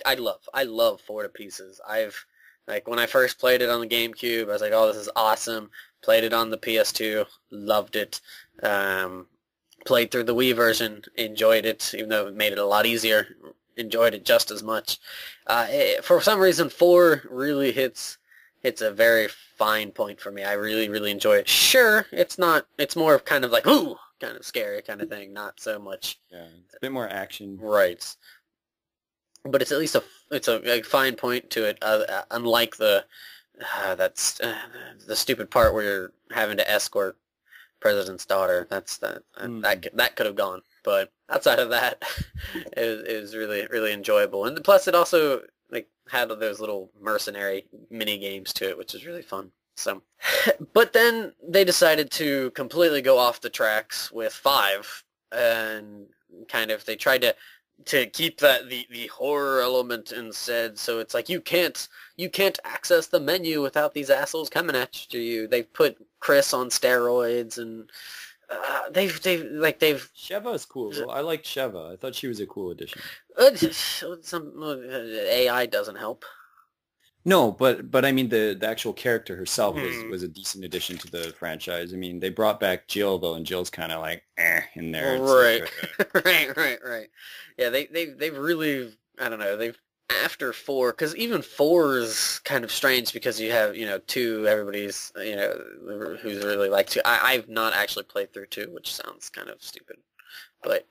love 4 to pieces. Like when I first played it on the GameCube, I was like, oh, this is awesome. Played it on the PS2, loved it. Played through the Wii version, enjoyed it, even though it made it a lot easier. Enjoyed it just as much. For some reason, 4 really hits a very fine point for me. I really, really enjoy it. Sure, it's more of kind of like, ooh, kind of scary kind of thing, not so much. Yeah, it's a bit more action. Right. But it's at least a fine point to it, unlike the stupid part where you're having to escort President's daughter. That could have gone. But outside of that, it was really, really enjoyable. And plus it also had those little mercenary mini games to it, which is really fun. So, but then they decided to completely go off the tracks with 5, and kind of they tried to keep the horror element instead. So it's like you can't access the menu without these assholes coming at you. They've put Chris on steroids, and they've Sheva is cool. Well, I liked Sheva. I thought she was a cool addition. Some AI doesn't help. No, but I mean the actual character herself was a decent addition to the franchise. I mean, they brought back Jill though, and Jill's kind of like in there. Right, right. Yeah, they've really, I don't know, after 4, because even 4 is kind of strange because you have 2, everybody's who's really like 2. I've not actually played through 2, which sounds kind of stupid, but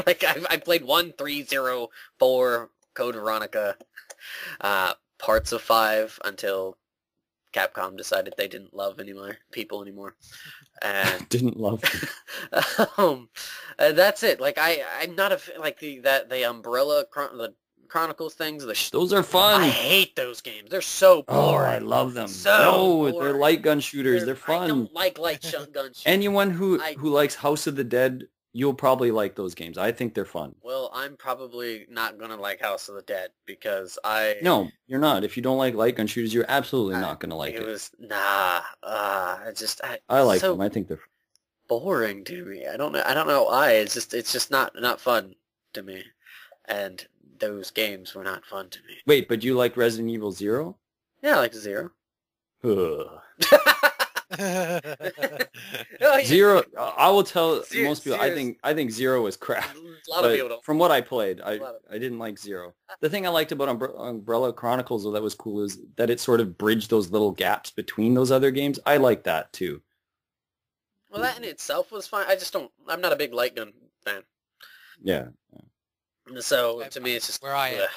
like I played 1, 3, 0, 4, Code Veronica, parts of 5 until Capcom decided they didn't love people anymore, and didn't love. That's it. Like I'm not the Umbrella the Chronicles things. Those are fun. I hate those games. They're so boring. Oh, I love them. So they're light gun shooters. They're fun. I don't like light gun shooters. Anyone who likes House of the Dead, you'll probably like those games. I think they're fun. Well, I'm probably not gonna like House of the Dead because No, you're not. If you don't like light gun shooters, you're absolutely not gonna like it. I like them. I think they're boring to me. I don't know why. It's just not fun to me, and those games were not fun to me. Wait, but you like Resident Evil 0? Yeah, I like 0. Oh, yeah. 0. I will tell most people. Zero's, I think 0 is crap. A lot of people don't. From what I played, I didn't like 0. The thing I liked about Umbrella Chronicles, though, that was cool, is that it sort of bridged those little gaps between those other games. I like that too. Well, that in itself was fine. I'm not a big light gun fan. Yeah. So to me, it's just where I am.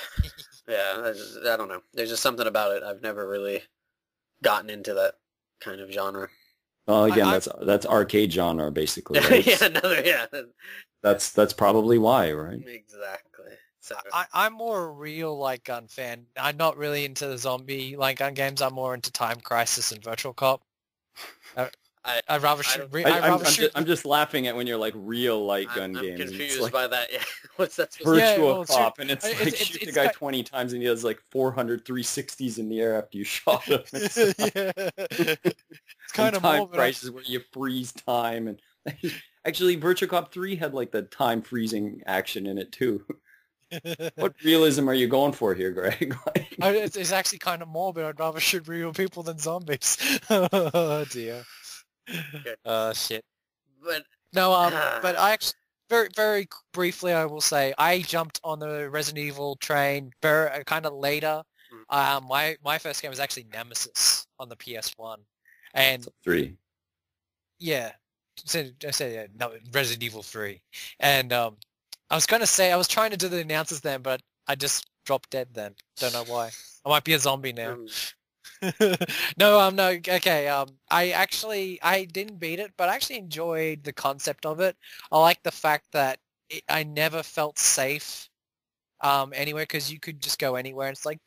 Yeah, I don't know. There's just something about it. I've never really gotten into that kind of genre. Well, again, that's arcade genre basically. Right? yeah. That's probably why, right? Exactly. So I'm more a real light gun fan. I'm not really into the zombie light gun games. I'm more into Time Crisis and Virtual Cop. I'd rather shoot. I'm just laughing at when you're like real light gun games. I'm confused by that. Yeah, what's that? Virtual Cop, and it's like shoot the guy 20 times and he has like 400 360s in the air after you shot him. It's kind of Time Crisis where you freeze time, and actually Virtual Cop 3 had like the time freezing action in it too. What realism are you going for here, Greg? It's actually kind of morbid. I'd rather shoot real people than zombies. Oh dear. Shit. But no, but I actually very, very briefly, I will say I jumped on the Resident Evil train very kind of later. My first game was actually Nemesis on the PS1, and 3. Yeah, Resident Evil 3. And I was going to say, I was trying to do the announcers then, but I just dropped dead then. Don't know why. I might be a zombie now. No, okay, I didn't beat it, but I actually enjoyed the concept of it. I like the fact that I never felt safe anywhere, because you could just go anywhere, and it's like,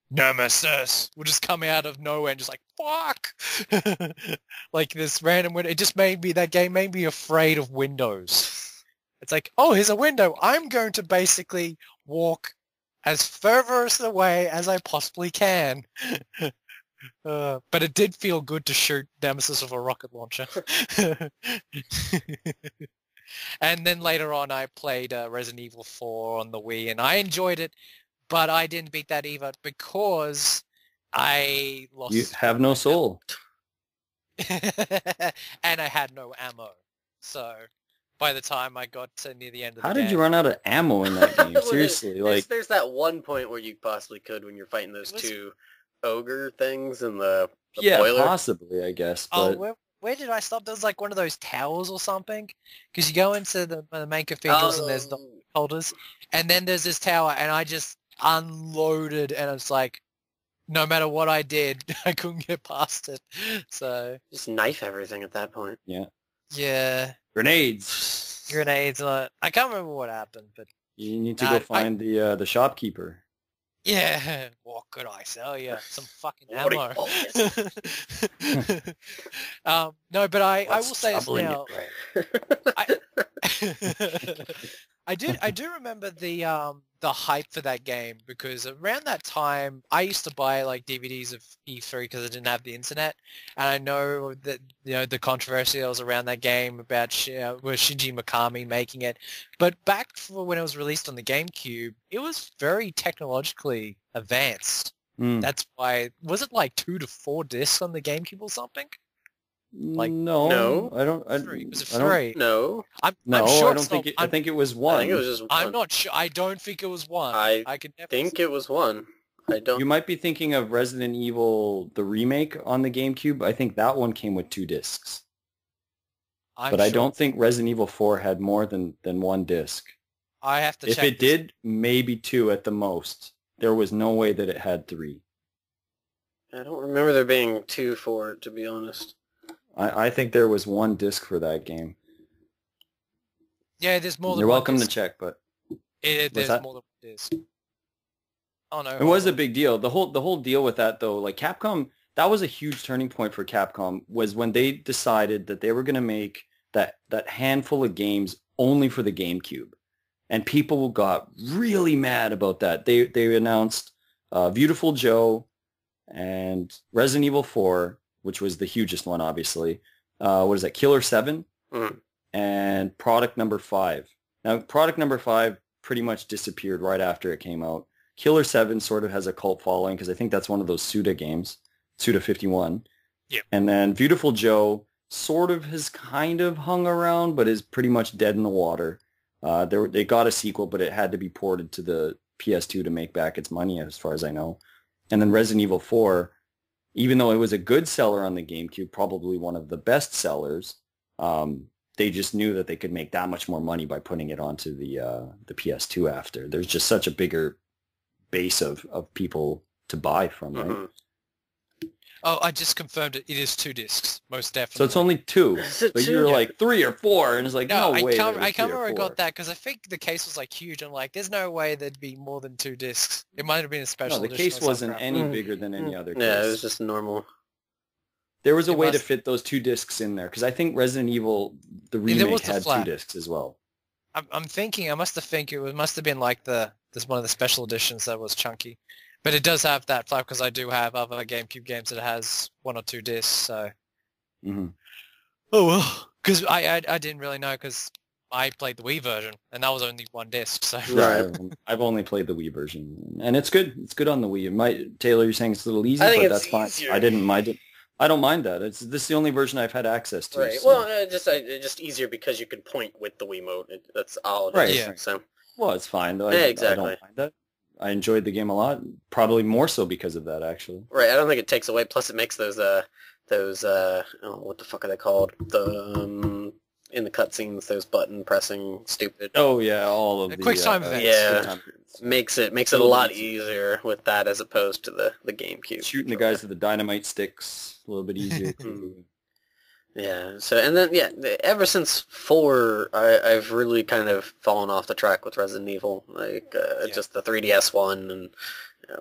Nemesis will just come out of nowhere and just like, fuck! Like this random window. It just that game made me afraid of windows. It's like, oh, here's a window. I'm going to basically walk as furthest away as I possibly can. But it did feel good to shoot Nemesis with a rocket launcher. And then later on I played Resident Evil 4 on the Wii, and I enjoyed it, but I didn't beat that either because I lost... You have no soul. And I had no ammo. So by the time I got to near the end of the How game... did you run out of ammo in that game? Seriously, there's that one point where you possibly could when you're fighting those two ogre things in the boiler. Possibly, I guess. But... Oh, where did I stop? There's like one of those towers or something. Because you go into the main cathedrals and there's the holders. And then there's this tower, and I just unloaded, and it's like, no matter what I did, I couldn't get past it. So... Just knife everything at that point. Yeah. Yeah. Grenades. I can't remember what happened, but... You need to go find the shopkeeper. Yeah, what could I sell you? Some fucking ammo. No, but I will say this now. I do remember the hype for that game, because around that time I used to buy like DVDs of E3 because I didn't have the internet, and I know that the controversy that was around that game about Shinji Mikami making it, but back when it was released on the GameCube, it was very technologically advanced. That's why, was it like 2 to 4 discs on the GameCube or something? Like no, I don't. Was it 3? No. I'm sure I don't think. I think it was 1. I think it was just 1. I'm not sure. I don't think it was 1. I could never think it was 1. I don't. You might be thinking of Resident Evil, the remake on the GameCube. I think that one came with 2 discs. But I don't think Resident Evil 4 had more than 1 disc. I have to check. If it did, maybe 2 at the most. There was no way that it had 3. I don't remember there being 2 for it, to be honest. I think there was 1 disc for that game. Yeah, there's more than You're 1 welcome disc. to check, but There's more than 1 disc. Oh no. It was a big deal. The whole deal with that though, like Capcom, that was a huge turning point for Capcom, was when they decided that they were going to make that handful of games only for the GameCube. And people got really mad about that. They announced Beautiful Joe and Resident Evil 4, which was the hugest one, obviously. What is that? Killer 7 and Product Number 5. Now, Product Number 5 pretty much disappeared right after it came out. Killer 7 sort of has a cult following because I think that's one of those Suda games, Suda 51. Yeah. And then Beautiful Joe sort of has kind of hung around, but is pretty much dead in the water. They got a sequel, but it had to be ported to the PS2 to make back its money, as far as I know. And then Resident Evil 4, even though it was a good seller on the GameCube, probably one of the best sellers, they just knew that they could make that much more money by putting it onto the PS2 after. There's just such a bigger base of people to buy from, right? Mm-hmm. Oh, I just confirmed it. It is 2 discs, most definitely. So it's only 2. But you're like 3 or 4, and it's like, no way. I can't remember I got that, because I think the case was like huge. I'm like, there's no way there'd be more than 2 discs. It might have been a special edition. No, the case wasn't any bigger than any other case. Yeah, it was just normal. There was a way to fit those 2 discs in there, because I think Resident Evil, the remake, had 2 discs as well. I'm thinking, I must have been like this one of the special editions that was chunky. But it does have that flap, because I do have other GameCube games that has 1 or 2 discs, so... Mm-hmm. Oh, well, because I didn't really know, because I played the Wii version, and that was only 1 disc, so... Right. I've only played the Wii version, and it's good. It's good on the Wii. Taylor, you're saying it's a little easy, but that's fine. I didn't mind it. I don't mind that. This is the only version I've had access to. Right. So. Well, just easier because you can point with the Wiimote. That's all it is. Right. Yeah. So. Well, it's fine, though. Yeah, I exactly. don't mind that. I enjoyed the game a lot. Probably more so because of that, actually. Right. I don't think it takes away. Plus, it makes those those oh, what the fuck are they called? The in the cutscenes, those button pressing stupid. Oh yeah, all of the Quick time events. Yeah, makes it a lot easier. easier with that as opposed to the GameCube. Shooting the guys with the dynamite sticks a little bit easier too. Yeah. So and then ever since 4, I've really kind of fallen off the track with Resident Evil, like just the 3DS one and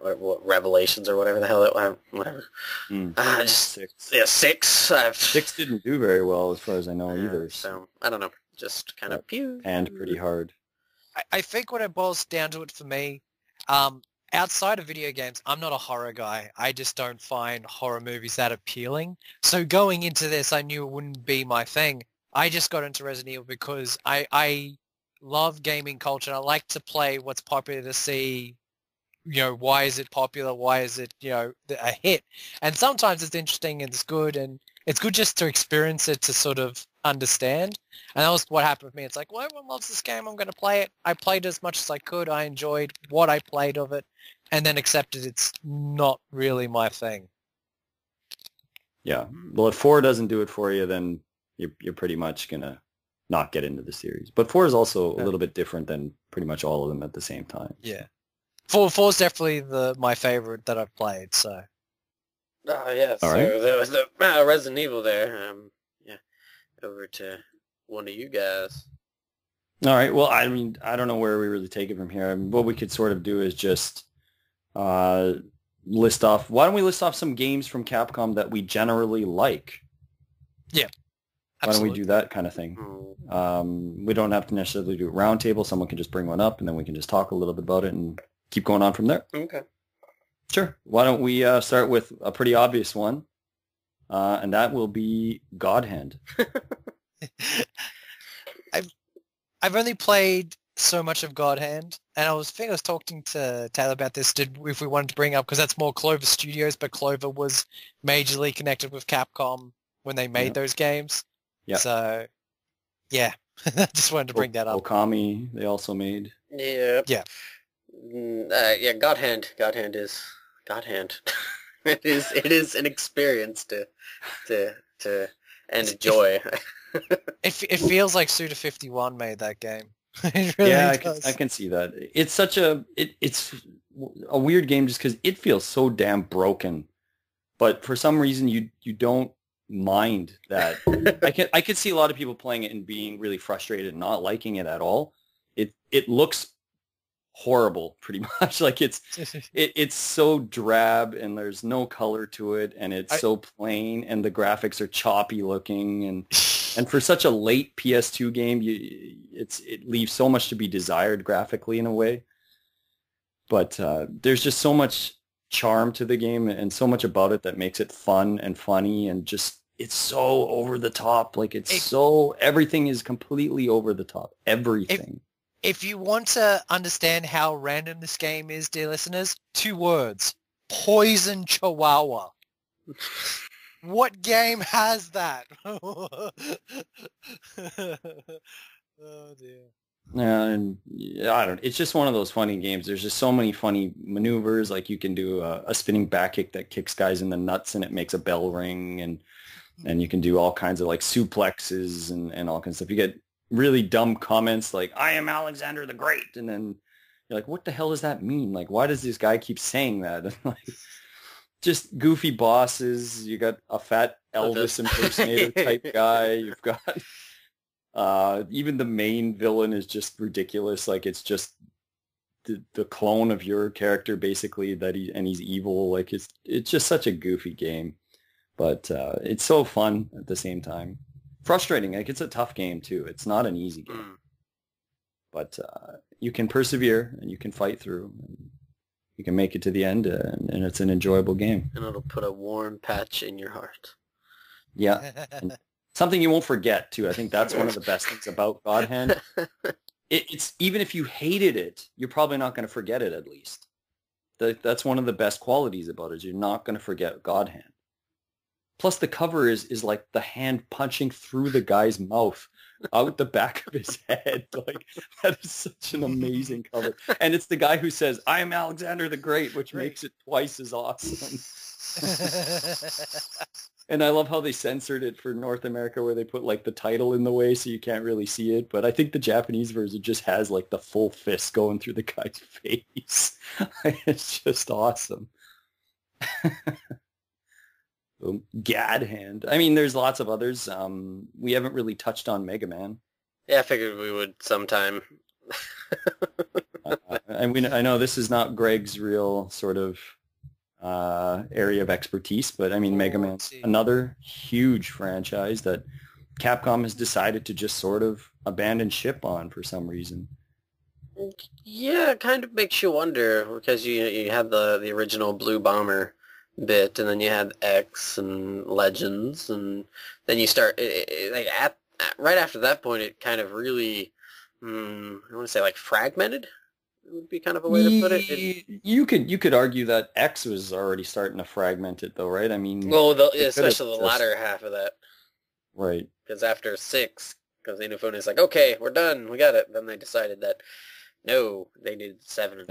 what Revelations or whatever the hell whatever. Just 6. Yeah, 6. 6 didn't do very well as far as I know either. So I don't know, just kind of panned pretty hard. I think when it boils down to it for me, outside of video games, I'm not a horror guy. I just don't find horror movies that appealing. So going into this, I knew it wouldn't be my thing. I just got into Resident Evil because I love gaming culture. And I like to play what's popular to see, why is it popular? Why is it, a hit? And sometimes it's interesting and it's good. And it's good just to experience it to sort of understand. And that was what happened with me. It's like, well, everyone loves this game. I'm going to play it. I played as much as I could. I enjoyed what I played of it. And then accepted it's not really my thing. Yeah. Well, if 4 doesn't do it for you, then you're pretty much going to not get into the series. But 4 is also a little bit different than pretty much all of them at the same time. Yeah. 4 is definitely my favorite that I've played, so. Oh, yeah. So there was the Resident Evil there. Yeah. Over to one of you guys. All right. Well, I mean, I don't know where we really take it from here. I mean, what we could sort of do is just list off. Why don't we list off some games from Capcom that we generally like? Yeah. Why don't we do that kind of thing? We don't have to necessarily do a round table. Someone can just bring one up, and then we can just talk a little bit about it and keep going on from there. Okay. Sure. Why don't we start with a pretty obvious one, and that will be God Hand. I've only played so much of God Hand, and I was talking to Taylor about this, if we wanted to bring up, because that's more Clover Studios, but Clover was majorly connected with Capcom when they made those games. Yeah. So, yeah, I just wanted to bring that up. Okami, they also made. Yeah. Yeah. Yeah, God Hand is God Hand. It is an experience to enjoy. It feels like Suda51 made that game. It really does. I can see that. It's such it's a weird game just because it feels so damn broken, but for some reason you don't mind that. I could see a lot of people playing it and being really frustrated and not liking it at all. It looks horrible pretty much. Like it's so drab and there's no color to it and it's so plain and the graphics are choppy looking and for such a late PS2 game it leaves so much to be desired graphically in a way. But there's just so much charm to the game and so much about it that makes it fun and funny and just it's so over the top. Like everything is completely over the top. Everything. If you want to understand how random this game is, dear listeners, 2 words. Poison Chihuahua. What game has that? Oh, dear. And I don't. It's just one of those funny games. There's just so many funny maneuvers. Like you can do a spinning back kick that kicks guys in the nuts and it makes a bell ring, and you can do all kinds of like suplexes and all kinds of stuff. You get really dumb comments like "I am Alexander the Great," and then you're like, "What the hell does that mean? Like, why does this guy keep saying that?" And like, just goofy bosses. You got a fat Elvis impersonator type guy. You've got even the main villain is just ridiculous. Like it's just the clone of your character basically he's evil. Like it's just such a goofy game, but it's so fun at the same time. Frustrating. Like it's a tough game too. It's not an easy game, but you can persevere and you can fight through. And you can make it to the end, and it's an enjoyable game. And it'll put a warm patch in your heart. Yeah. And something you won't forget, too. I think that's one of the best things about God Hand. It's even if you hated it, you're probably not going to forget it, at least. That's one of the best qualities about it, is you're not going to forget God Hand. Plus, the cover is like the hand punching through the guy's mouth out the back of his head. Like, that is such an amazing cover. And it's the guy who says, "I am Alexander the Great," which makes it twice as awesome. And I love how they censored it for North America where they put like the title in the way so you can't really see it. But I think the Japanese version just has like the full fist going through the guy's face. It's just awesome. Gad Hand. I mean, there's lots of others. We haven't really touched on Mega Man. Yeah, I figured we would sometime. I know this is not Greg's real sort of area of expertise, but I mean, Mega Man's another huge franchise that Capcom has decided to just sort of abandon ship on for some reason. Yeah, it kind of makes you wonder because you had the original Blue Bomber bit, and then you had X and Legends, and then you start like right after that point, it kind of really I want to say like fragmented. It would be kind of a way to put it. You could argue that X was already starting to fragment it, though, right? I mean, well, especially the latter half of that, right? Because after 6, because Inafune is like, okay, we're done, we got it. Then they decided that no, they needed 7 and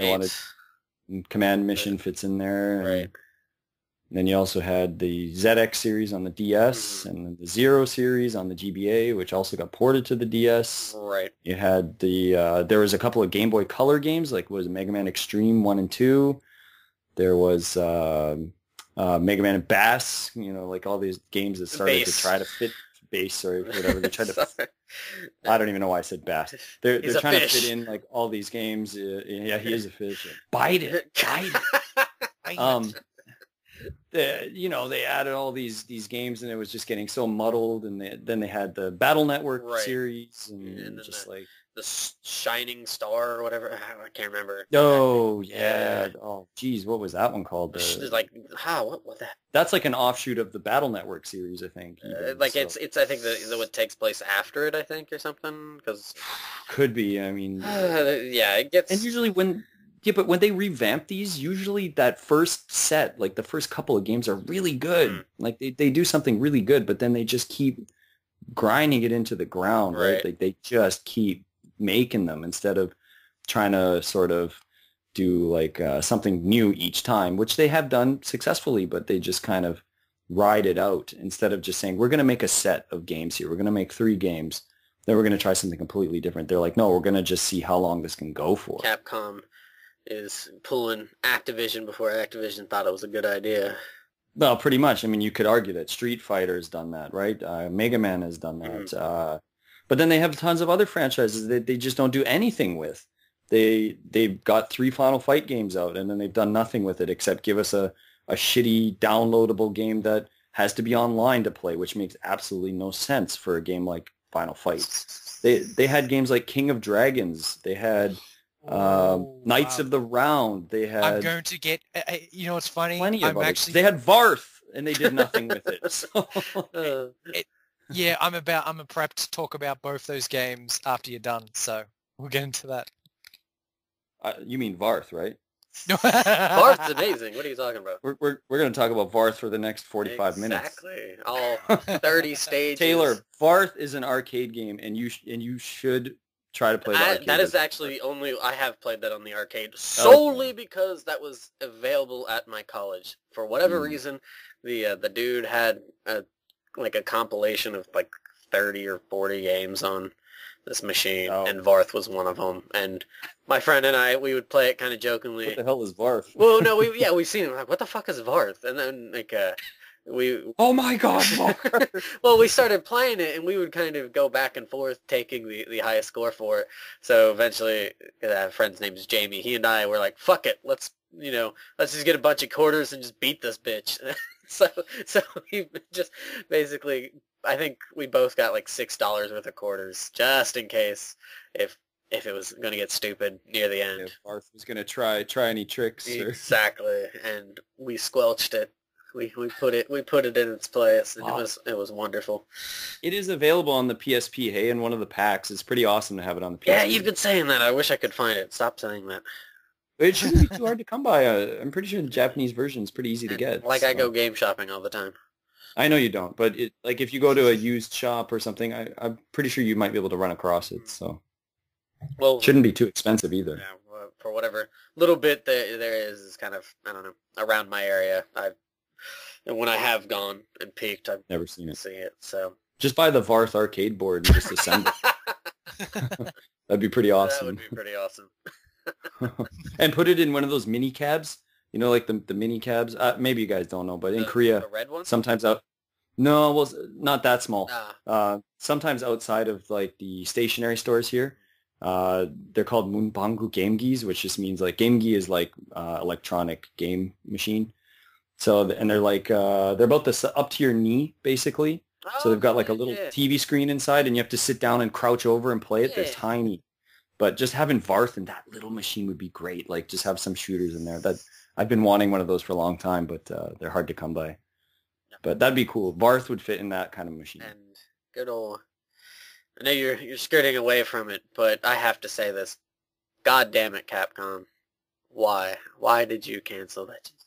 8. Command Mission fits in there, right? And then you also had the ZX series on the DS and the Zero series on the GBA, which also got ported to the DS. Right. You had there was a couple of Game Boy Color games, like was Mega Man Extreme 1 and 2. There was Mega Man and Bass, like all these games that started to try to fit Bass or whatever. They tried to. I don't even know why I said Bass. They're trying to fit in like all these games. Yeah, he is a fish. Bite it. They added all these games, and it was just getting so muddled. And then they had the Battle Network series, and just like the Shining Star or whatever. I can't remember. Oh yeah. Oh geez, what was that one called? What was that? That's like an offshoot of the Battle Network series, I think. It's I think the what takes place after it, I think, or something. Because could be. I mean, yeah, it gets. And usually but when they revamp these, usually that first set, like the first couple of games are really good. Like they do something really good, but then they just keep grinding it into the ground, right? Like they just keep making them instead of trying to sort of do like something new each time, which they have done successfully, but they just kind of ride it out instead of just saying, we're going to make a set of games here. We're going to make 3 games. Then we're going to try something completely different. They're like, no, we're going to just see how long this can go for. Capcom is pulling Activision before Activision thought it was a good idea. Well, pretty much. I mean, you could argue that Street Fighter has done that, right? Mega Man has done that. But then they have tons of other franchises that they just don't do anything with. They've got 3 Final Fight games out, and then they've done nothing with it except give us a shitty downloadable game that has to be online to play, which makes absolutely no sense for a game like Final Fight. They had games like King of Dragons. They had Knights of the Round. They had. I'm going to get. What's funny? Plenty of others. They had Varth, and they did nothing with it. So. Yeah, I'm prepped to talk about both those games after you're done. So we'll get into that. You mean Varth, right? Varth's amazing. What are you talking about? We're going to talk about Varth for the next 45 minutes. Exactly. All 30 stages. Taylor, Varth is an arcade game, and you should try to play the arcade. That is actually I have played that on the arcade solely because that was available at my college. For whatever reason, the dude had a compilation of like 30 or 40 games on this machine, and Varth was one of them. And my friend and we would play it kind of jokingly. What the hell is Varth? Well, no, we've seen it. We're like, what the fuck is Varth? And then oh my god, Varth! Well, we started playing it, and we would kind of go back and forth, taking the highest score for it. So eventually, a friend's name is Jamie. He and I were like, fuck it, let's just get a bunch of quarters and just beat this bitch. So we just basically, I think we both got like $6 worth of quarters, just in case if it was going to get stupid near the end. If Varth was going to try any tricks. Exactly, and we squelched it. We put it in its place, and it was wonderful. It is available on the PSP. Hey, in one of the packs. It's pretty awesome to have it on the PSP. Yeah, you've been saying that. I wish I could find it. Stop saying that. It shouldn't be too hard to come by. I'm pretty sure the Japanese version is pretty easy to get. I go game shopping all the time. I know you don't, but if you go to a used shop or something, I'm pretty sure you might be able to run across it. So, well, shouldn't be too expensive either. Yeah, for whatever little bit there is kind of, I don't know, around my area. And when I have gone and peeked, I've Never seen it. seen it. So Just buy the Varth arcade board and just assemble. That'd be pretty that awesome. would be pretty awesome. And put it in one of those mini cabs. You know, like the mini cabs. Maybe you guys don't know, but in Korea, the red one. sometimes out. No, well, not that small. Ah. Sometimes outside of like the stationary stores here, they're called 문방구 게임기s, which just means like 게임기 is like electronic game machine. So and they're like they're about this up to your knee basically. So they've got like a little TV screen inside, and you have to sit down and crouch over and play it. They're tiny, but just having Varth in that little machine would be great. Like just have some shooters in there. That I've been wanting one of those for a long time, but they're hard to come by. But that'd be cool. Varth would fit in that kind of machine. And good old. I know you're skirting away from it, but I have to say this. God damn it, Capcom. Why? Why did you cancel Legends?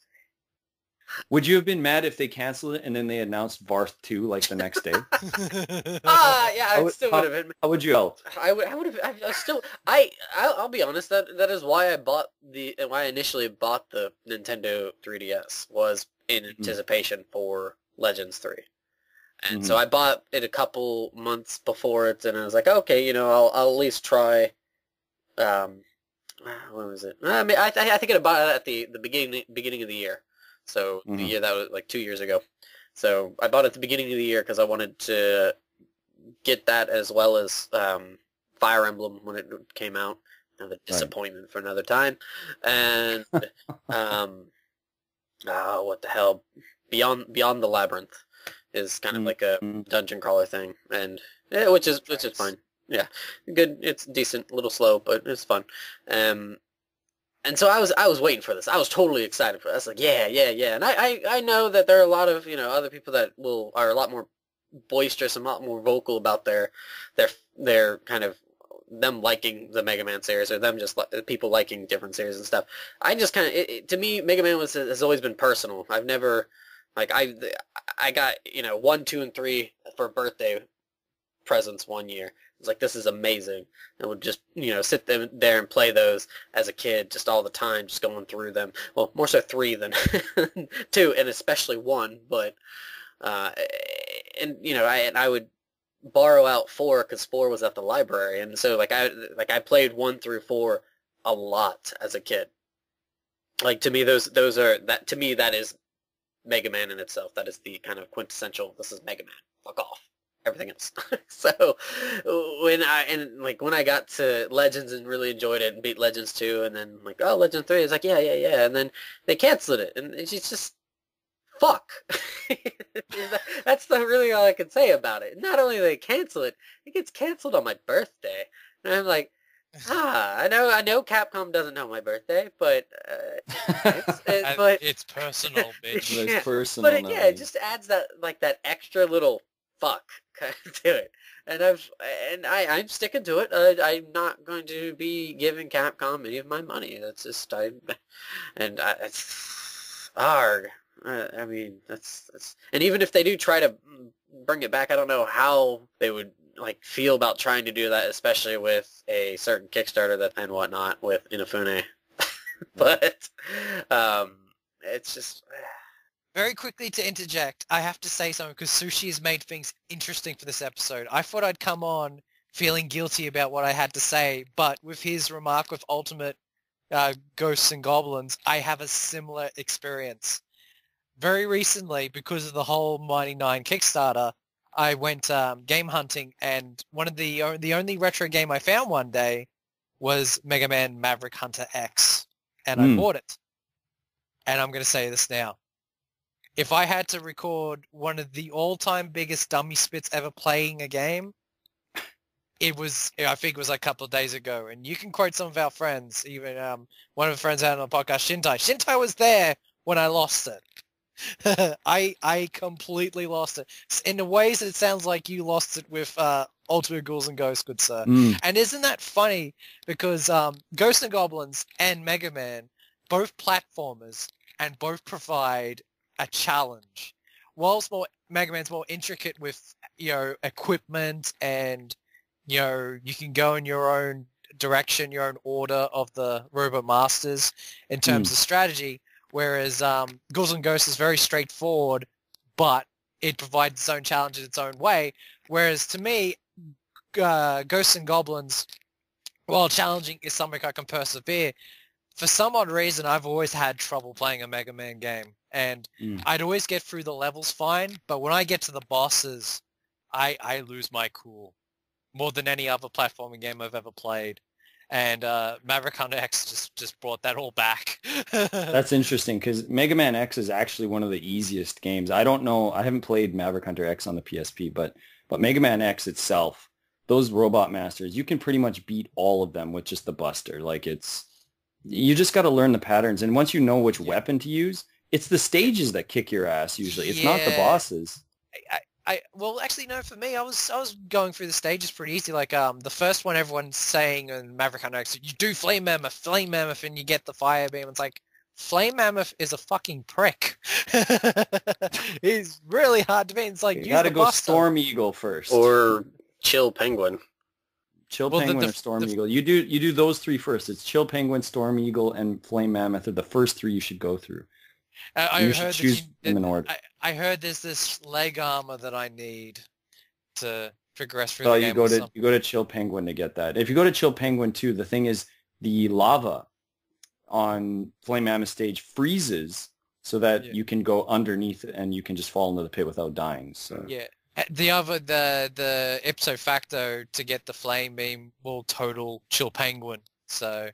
Would you have been mad if they canceled it and then they announced Varth 2 like the next day? Yeah, I still would have been. How would you felt? I would have. I still. I'll be honest. That is why I initially bought the Nintendo 3DS was in anticipation for Legends 3. And so I bought it a couple months before it, and I was like, okay, I'll at least try. When was it? I mean, I think I bought it at the beginning of the year. So the year that was like 2 years ago. So I bought it at the beginning of the year because I wanted to get that as well as Fire Emblem when it came out. Another disappointment for another time. And what the hell? Beyond the Labyrinth is kind of like a dungeon crawler thing, and which is fine. Yeah, good. It's decent, a little slow, but it's fun. And so I was waiting for this. I was totally excited for this. I was like, yeah. And I know that there are a lot of other people that are a lot more boisterous and a lot more vocal about their kind of them liking the Mega Man series, or them just people liking different series and stuff. I just kind of to me Mega Man has always been personal. I've never I got 1, 2, and 3 for birthday presents one year. It's like, this is amazing. And would just, sit there and play those as a kid just all the time, just going through them. Well, more so 3 than 2, and especially 1. But, I would borrow out 4 because 4 was at the library. And so, I played 1 through 4 a lot as a kid. Like, to me, that is Mega Man in itself. That is the kind of quintessential, this is Mega Man. Fuck off. Everything else. So when I got to Legends and really enjoyed it and beat Legends 2 and then Legend 3, it's like, yeah. And then they canceled it. And it's just, fuck. That's really all I can say about it. Not only do they cancel it, it gets canceled on my birthday. And I'm like, I know Capcom doesn't know my birthday, but it's personal, bitch. Yeah, it's personal. But it just adds that extra little fuck kind of to it. And I'm sticking to it. I'm not going to be giving Capcom any of my money. That's just it's hard. I mean, that's and even if they do try to bring it back, I don't know how they would feel about trying to do that, especially with a certain Kickstarter and whatnot with Inafune. But it's just. Very quickly to interject, I have to say something because Sushi has made things interesting for this episode. I thought I'd come on feeling guilty about what I had to say, but with his remark with Ultimate Ghosts and Goblins, I have a similar experience. Very recently, because of the whole Mighty 9 Kickstarter, I went game hunting, and one of the only retro game I found one day was Mega Man Maverick Hunter X, and I bought it. And I'm going to say this now. If I had to record one of the all-time biggest dummy spits ever playing a game, I think it was a couple of days ago. And you can quote some of our friends, even one of the friends out on the podcast, Shintai. Shintai was there when I lost it. I completely lost it. In the ways it sounds like you lost it with Ultimate Ghouls and Ghosts, good sir. And isn't that funny? Because Ghosts and Goblins and Mega Man, both platformers, and both provide a challenge. Whilst Mega Man's more intricate with equipment and you can go in your own direction, your own order of the Robot Masters in terms of strategy. whereas Ghouls and Ghosts is very straightforward, but it provides its own challenge in its own way. Whereas to me, Ghosts and Goblins, while challenging, is something I can persevere. For some odd reason, I've always had trouble playing a Mega Man game, and I'd always get through the levels fine, but when I get to the bosses, I lose my cool more than any other platforming game I've ever played. And Maverick Hunter X just brought that all back. That's interesting because Mega Man X is actually one of the easiest games. I don't know. I haven't played Maverick Hunter X on the PSP, but Mega Man X itself, those Robot Masters, you can pretty much beat all of them with just the Buster. Like you just got to learn the patterns, and once you know which weapon to use, it's the stages that kick your ass usually. It's not the bosses. Well, actually, no. For me, I was going through the stages pretty easy. Like the first one, everyone's saying in Maverick Hunter X, you do Flame Mammoth, and you get the Fire Beam. It's like Flame Mammoth is a fucking prick. He's really hard to beat. It's like you got to go Buster. Storm Eagle first, or Chill Penguin. Chill Penguin or Storm Eagle. You do those three first. It's Chill Penguin, Storm Eagle, and Flame Mammoth are the first three you should go through. I heard choose them in order. I heard there's this leg armor that I need to progress through the game. You go to Chill Penguin to get that. If you go to Chill Penguin too, the thing is the lava on Flame Mammoth stage freezes so that you can go underneath and you can just fall into the pit without dying. So yeah. The ipso facto to get the Flame Beam will total Chill Penguin. So,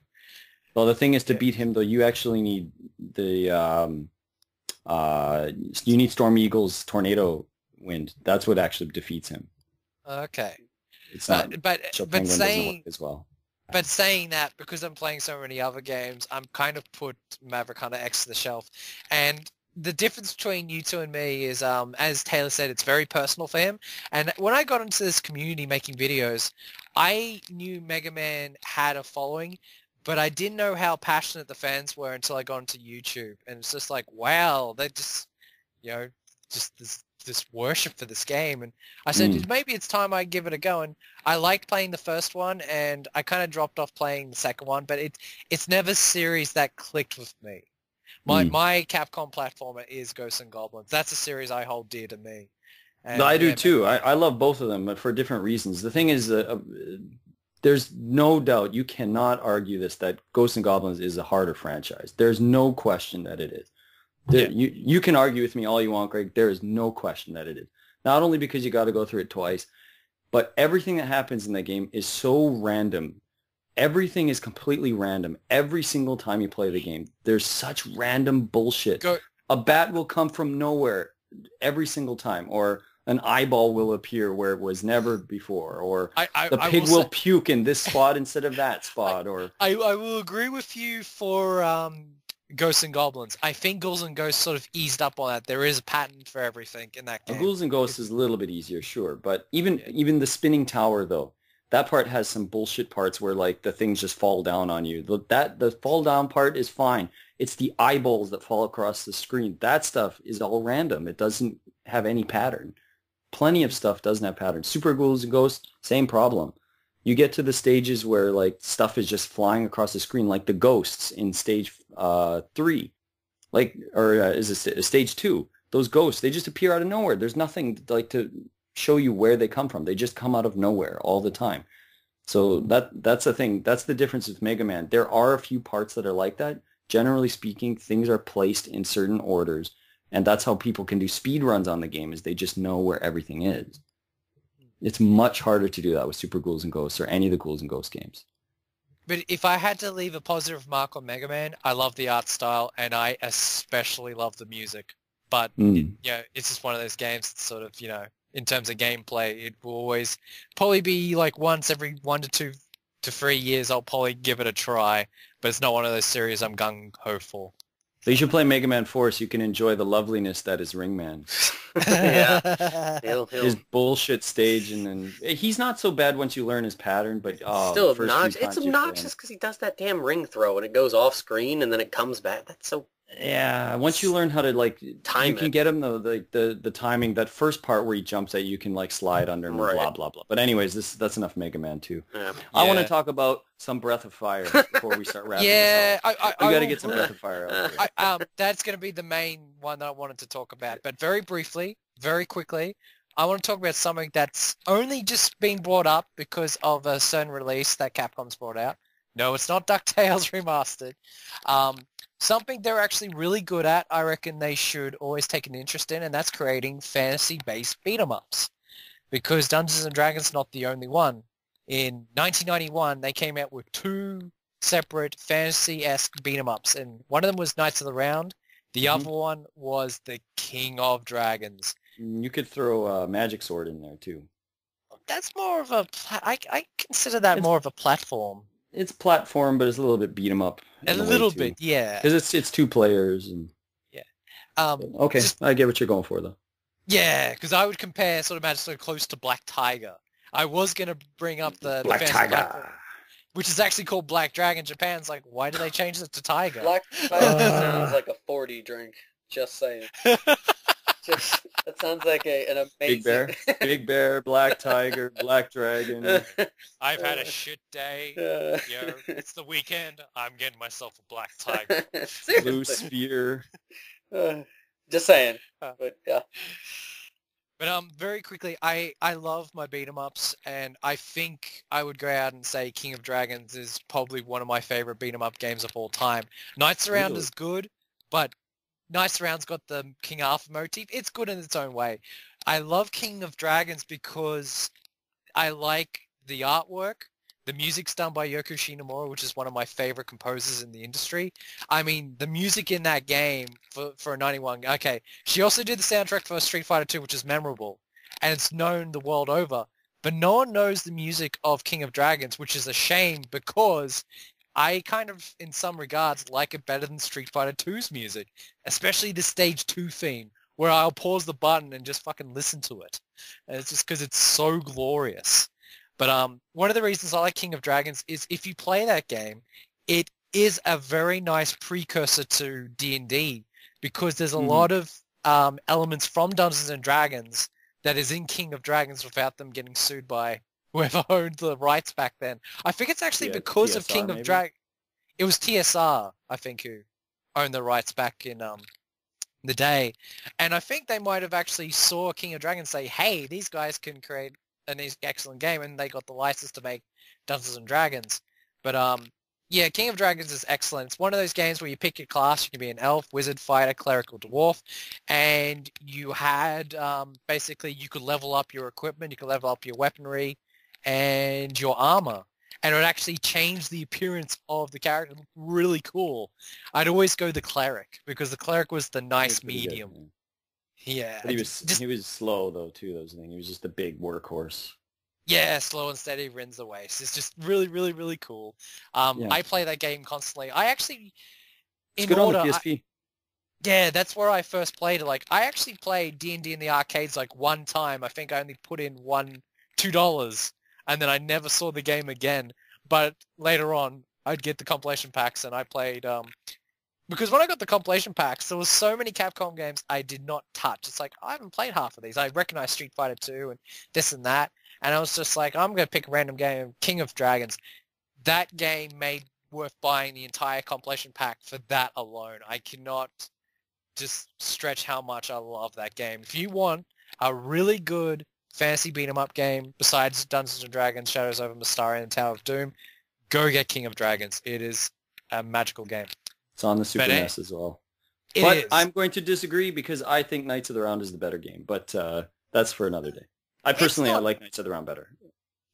well, the thing is to beat him though, you actually need the you need Storm Eagle's Tornado Wind. That's what actually defeats him. Okay. It's not. But doesn't work as well. But saying that, because I'm playing so many other games, I'm kind of put Maverick Hunter X to the shelf, and the difference between you two and me is, as Taylor said, it's very personal for him. And when I got into this community making videos, I knew Mega Man had a following, but I didn't know how passionate the fans were until I got into YouTube. And it's just like, wow, they just, just this worship for this game. And I said, maybe it's time I give it a go. And I liked playing the first one, and I kind of dropped off playing the second one, but it's never a series that clicked with me. My Capcom platformer is Ghosts and Goblins. That's a series I hold dear to me. And I do too. I love both of them, but for different reasons. The thing is, there's no doubt, you cannot argue this, that Ghosts and Goblins is a harder franchise. There's no question that it is. You can argue with me all you want, Greg. There is no question that it is. Not only because you got to go through it twice, but everything that happens in that game is so random. Everything is completely random. Every single time you play the game, there's such random bullshit. A bat will come from nowhere every single time, or an eyeball will appear where it was never before, or the pig will puke in this spot instead of that spot. I will agree with you for Ghosts and Goblins. I think Ghouls and Ghosts sort of eased up on that. There is a pattern for everything in that game. Ghouls and Ghosts is a little bit easier, sure, but even the spinning tower though. That part has some bullshit parts where like the things just fall down on you. The fall down part is fine. It's the eyeballs that fall across the screen. That stuff is all random. It doesn't have any pattern. Plenty of stuff doesn't have pattern. Super Ghouls and Ghosts, same problem. You get to the stages where like stuff is just flying across the screen, like the ghosts in stage 3, is it stage 2? Those ghosts, they just appear out of nowhere. There's nothing like to show you where they come from. They just come out of nowhere all the time. So that's the thing. That's the difference with Mega Man. There are a few parts that are like that. Generally speaking, things are placed in certain orders, and that's how people can do speed runs on the game, is they just know where everything is. It's much harder to do that with Super Ghouls and Ghosts or any of the Ghouls and Ghosts games. But if I had to leave a positive mark on Mega Man, I love the art style, and I especially love the music. But, it's just one of those games that's sort of, in terms of gameplay, it will always probably be like once every 1 to 2 to 3 years I'll probably give it a try, but it's not one of those series I'm gung-ho for. So you should play Mega Man 4 so you can enjoy the loveliness that is Ringman. Yeah. His bullshit stage, and then he's not so bad once you learn his pattern, but still obnoxious. It's obnoxious because he does that damn ring throw and it goes off screen and then it comes back. That's so Yeah, once you learn how to like, Time you can it. get him the timing. That first part where he jumps at you, you can like slide under him and Right. blah blah blah. But anyways, that's enough Mega Man 2. Yeah. I want to Yeah. talk about some Breath of Fire before we start wrapping this Yeah, up. We got to get some Breath of Fire out there. that's going to be the main one that I wanted to talk about. But very briefly, very quickly, I want to talk about something that's only just been brought up because of a certain release that Capcom's brought out. No, it's not DuckTales Remastered. Um, Something they're actually really good at, I reckon they should always take an interest in, and that's creating fantasy-based beat-em-ups. Because Dungeons and Dragons is not the only one. In 1991, they came out with two separate fantasy-esque beat-em-ups, and one of them was Knights of the Round. The other one was the King of Dragons. You could throw a Magic Sword in there too. That's more of a... I consider that more of a platform. It's platform, but it's a little bit beat 'em up. A little bit, yeah. Because it's two players and. Yeah. Okay, I get what you're going for though. Yeah, because I would compare sort of Magic so close to Black Tiger. I was going to bring up the Black fantasy Tiger, platform, which is actually called Black Dragon. Japan's like, why do they change it to Tiger? Black Tiger sounds like a 40 drink. Just saying. That sounds like an amazing... Big Bear, Black Tiger, Black Dragon. I've had a shit day. It's the weekend. I'm getting myself a Black Tiger. Blue Sphere. Just saying. But yeah. But very quickly, I love my beat 'em ups, and I think I would go out and say King of Dragons is probably one of my favorite beat 'em up games of all time. Knights Around is good, but Knights Around's got the King Arthur motif. It's good in its own way. I love King of Dragons because I like the artwork. The music's done by Yoko Shinomura, which is one of my favorite composers in the industry. I mean, the music in that game for a 91... Okay, she also did the soundtrack for Street Fighter 2, which is memorable, and it's known the world over. But no one knows the music of King of Dragons, which is a shame because I kind of, in some regards, like it better than Street Fighter 2's music, especially the Stage 2 theme, where I'll pause the button and just fucking listen to it. And it's just because it's so glorious. But one of the reasons I like King of Dragons is if you play that game, it is a very nice precursor to D&D because there's a lot of elements from Dungeons and Dragons that is in King of Dragons without them getting sued by whoever owned the rights back then. I think it's actually because TSR, of King of Dragons. It was TSR, I think, who owned the rights back in the day. And I think they might have actually saw King of Dragons say, hey, these guys can create an excellent game, and they got the license to make Dungeons and Dragons. But yeah, King of Dragons is excellent. It's one of those games where you pick your class. You can be an elf, wizard, fighter, cleric, or dwarf, and you had basically you could level up your equipment, you could level up your weaponry, and your armor, and it would actually change the appearance of the character. It looked really cool. I'd always go the cleric because the cleric was the nice medium. Good, yeah, but he was slow though too. That was the thing. He was just a big workhorse. Yeah, slow and steady wins the race. It's just really, really, really cool. I play that game constantly. I actually, It's good on the PSP. Yeah, that's where I first played it. Like, I actually played D&D in the arcades like one time. I think I only put in $2, and then I never saw the game again. But later on, I'd get the compilation packs, and I played. Because when I got the compilation packs, there was so many Capcom games I did not touch. It's like, I haven't played half of these. I recognize Street Fighter 2 and this and that. And I was just like, I'm going to pick a random game, King of Dragons. That game made worth buying the entire compilation pack for that alone. I cannot just stretch how much I love that game. If you want a really good fantasy beat-em-up game, besides Dungeons & Dragons, Shadows over Mystaria, and Tower of Doom, go get King of Dragons. It is a magical game. It's on the Super NES as well. I'm going to disagree because I think Knights of the Round is the better game, but that's for another day. I like Knights of the Round better.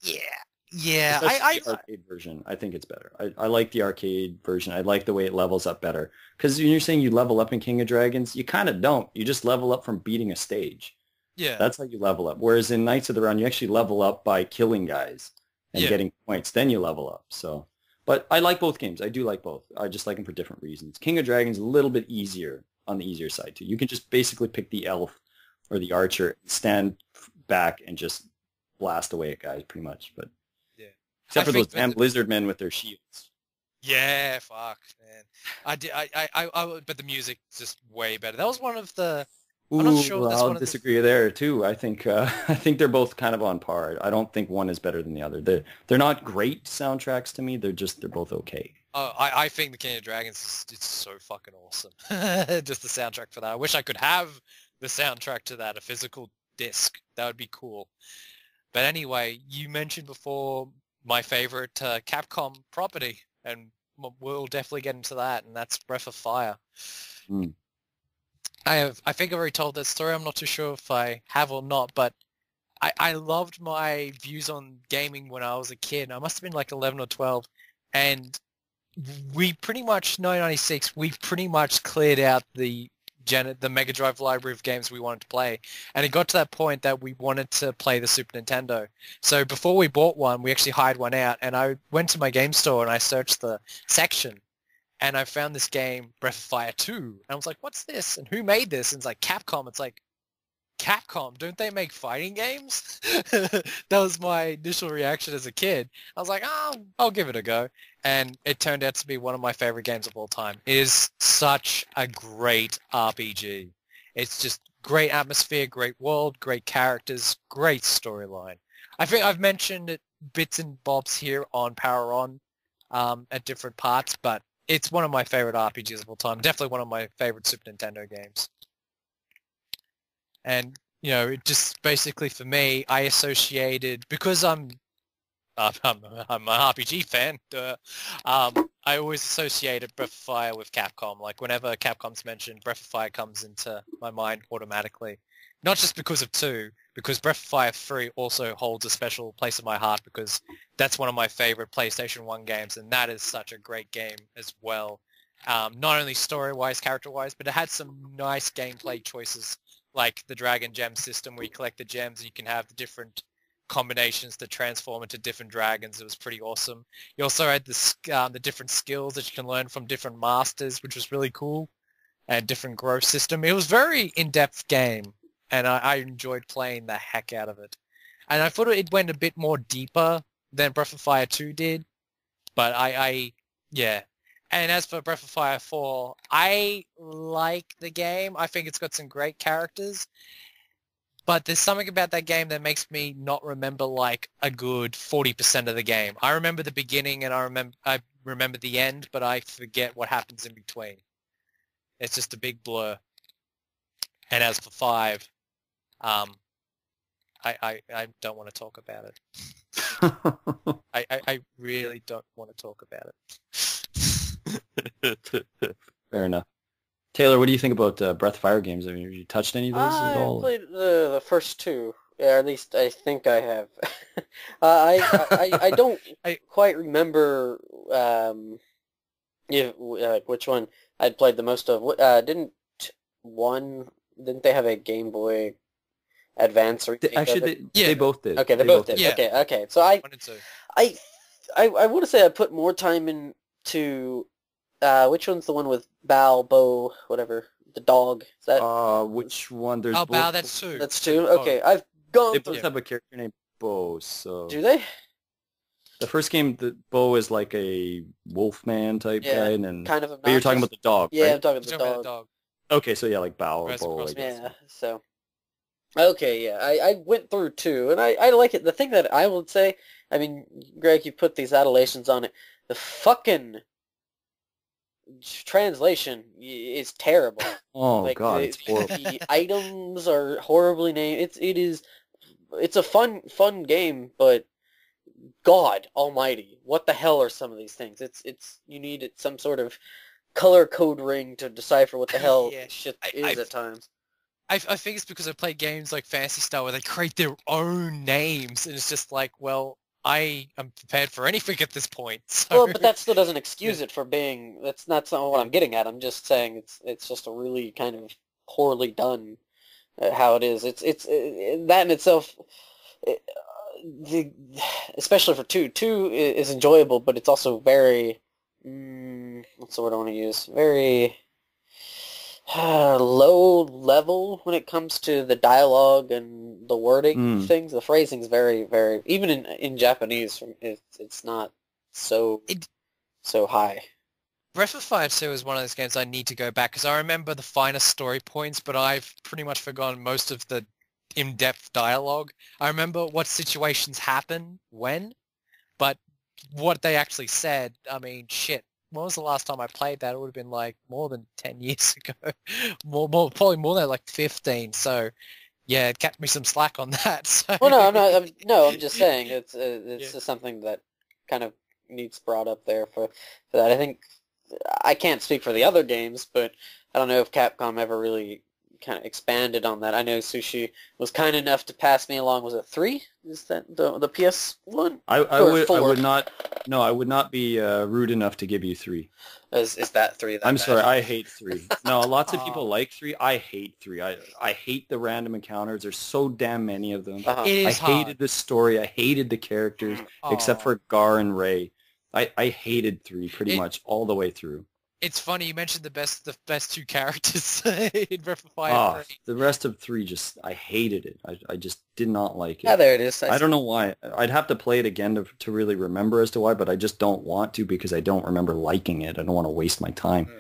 Yeah. The arcade version, I think it's better. I like the arcade version. I like the way it levels up better. Because when you're saying you level up in King of Dragons, you kind of don't. You just level up from beating a stage. Yeah. That's how you level up. Whereas in Knights of the Round, you actually level up by killing guys and getting points. Then you level up. So, but I like both games. I do like both. I just like them for different reasons. King of Dragons is a little bit easier, on the easier side too. You can just basically pick the elf or the archer, stand back and just blast away at guys pretty much. But except for those damn lizard men with their shields. Yeah, fuck, man. But the music's just way better. That was one of the. I'm not sure Ooh, if that's I'll one of the. disagree there too. I think I think they're both kind of on par. I don't think one is better than the other. They're not great soundtracks to me. They're both okay. Oh, I think the King of Dragons is it's so fucking awesome. Just the soundtrack for that. I wish I could have the soundtrack to that, a physical disc. That would be cool. But anyway, you mentioned before my favorite Capcom property, and we'll definitely get into that, and that's Breath of Fire. Mm. I think I've already told that story. I'm not too sure if I have or not, but I loved my views on gaming when I was a kid. I must have been like 11 or 12, and we pretty much, 1996, we pretty much cleared out the Mega Drive library of games we wanted to play. And it got to that point that we wanted to play the Super Nintendo. So before we bought one, we actually hired one out, and I went to my game store and I searched the section, and I found this game, Breath of Fire 2. And I was like, what's this? And who made this? And it's like, Capcom. It's like, Capcom, don't they make fighting games? That was my initial reaction as a kid. I was like, oh, I'll give it a go. And it turned out to be one of my favorite games of all time. It is such a great RPG. It's just great atmosphere, great world, great characters, great storyline. I think I've mentioned it bits and bobs here on Power On at different parts, but it's one of my favorite RPGs of all time. Definitely one of my favorite Super Nintendo games. And, it just basically for me, I associated, because I'm an RPG fan, I always associated Breath of Fire with Capcom. Like, whenever Capcom's mentioned, Breath of Fire comes into my mind automatically. Not just because of 2, because Breath of Fire 3 also holds a special place in my heart, because that's one of my favorite PlayStation 1 games, and that is such a great game as well. Not only story-wise, character-wise, but it had some nice gameplay choices, like the Dragon Gem system where you collect the gems and you can have the different combinations to transform into different dragons. It was pretty awesome. You also had the different skills that you can learn from different masters, which was really cool, and different growth system. It was a very in-depth game, and I enjoyed playing the heck out of it. And I thought it went a bit more deeper than Breath of Fire 2 did, but yeah. And as for Breath of Fire 4, I like the game. I think it's got some great characters. But there's something about that game that makes me not remember like a good 40% of the game. I remember the beginning and I remember the end, but I forget what happens in between. It's just a big blur. And as for 5, I don't want to talk about it. I really don't want to talk about it. Fair enough. Taylor, what do you think about Breath of Fire games? I mean, have you touched any of those at I all? played the first 2. Yeah, at least I think I have. I don't quite remember which one I'd played the most of. Didn't they have a Game Boy Advance remake Actually, of it? they both did. Okay, they both did. Yeah. Okay. So I 1 and 2. I want to say I put more time into which one's the one with Bo, whatever, the dog? Is that which one? There's Oh, both. Bao, that's 2. That's 2. Okay, I've gone They through. both have a character named Bo. So Do they? the first game, the Bo is like a wolfman type Yeah, guy, and then kind of but you're talking obnoxious. about the dog, Yeah, right? I'm talking You're about the talking about dog. the dog. Okay, so yeah, like Bao or Rest Bo, across I the guess. Yeah, so okay, yeah, I went through 2, and I like it. The thing that I would say, I mean, Greg, you put these adulations on it. The fucking translation is terrible. Oh Like God, it's horrible. the items are horribly named. It's a fun game, but God Almighty, what the hell are some of these things? It's you need some sort of color code ring to decipher what the hell Yeah. shit I is at times. I think it's because I play games like Phantasy Star where they create their own names, and it's just like, well, I am prepared for anything at this point. So. Well, but that still doesn't excuse it for being. That's not what I'm getting at. I'm just saying it's just a really kind of poorly done how it is. It's that in itself. Especially for 2. 2 is enjoyable, but it's also very. What's the word I want to use? Very low level when it comes to the dialogue and the wording of things. The phrasing's very, very, even in Japanese, it's not so so high. Breath of Fire 2 is one of those games I need to go back because I remember the finer story points, but I've pretty much forgotten most of the in-depth dialogue. I remember what situations happen when, but what they actually said, I mean, shit. When was the last time I played that? It would have been like more than 10 years ago. Probably more than like 15. So, yeah, it kept me some slack on that. So, Well, no, I'm not. I'm just saying yeah. it's just something that kind of needs brought up there for that. I think I can't speak for the other games, but I don't know if Capcom ever really kind of expanded on that. I know Sushi was kind enough to pass me along. Was it 3? Is that the PS1 or I 4? would not. No, I would not be rude enough to give you 3. Is that 3 that I'm bad? sorry, I hate 3. No, lots of people Oh, like 3. I hate 3. I hate the random encounters. There's so damn many of them. Uh-huh. it I is hard. hated the story. I hated the characters, except Oh, for Gar and Ray. I hated 3 pretty it much all the way through. it's funny you mentioned the best two characters in Breath of Fire Ah, 3. the rest of 3 just, I hated it. I just did not like Yeah, it. there it is. I don't know why. I'd have to play it again to really remember as to why, but I just don't want to because I don't remember liking it. I don't want to waste my time. Mm.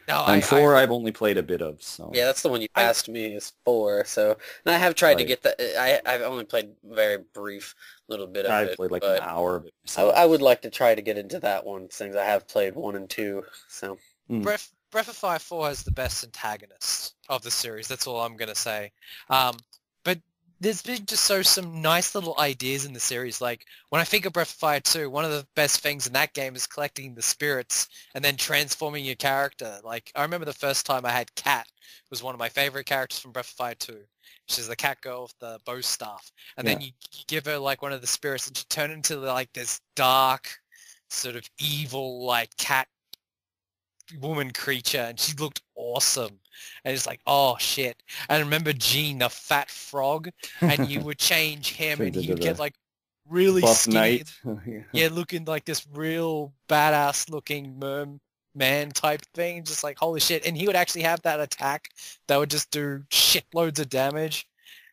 No, And 4 I've only played a bit of, so. Yeah, that's the one you I passed me is 4. So, and I have tried to Right. get that. I've only played very brief little bit of I it, played like an but hour of it I, myself. I would like to try to get into that one since I have played 1 and 2. So, Mm. Breath of Fire 4 has the best antagonist of the series. That's all I'm gonna say. But there's been just some nice little ideas in the series. Like when I think of Breath of Fire 2, one of the best things in that game is collecting the spirits and then transforming your character. Like I remember the first time I had Cat was one of my favorite characters from Breath of Fire 2. She's the cat girl with the bow staff, and Yeah. then you give her like one of the spirits, and she turn into like this dark, sort of evil like cat woman creature, and she looked awesome. And it's like, oh shit. And I remember Gene, the fat frog, and you would change him and Turned he into would get the like really Buff skinny. Knight. Yeah. Yeah, looking like this real badass looking merman type thing. Just like, holy shit. And he would actually have that attack that would just do shitloads of damage.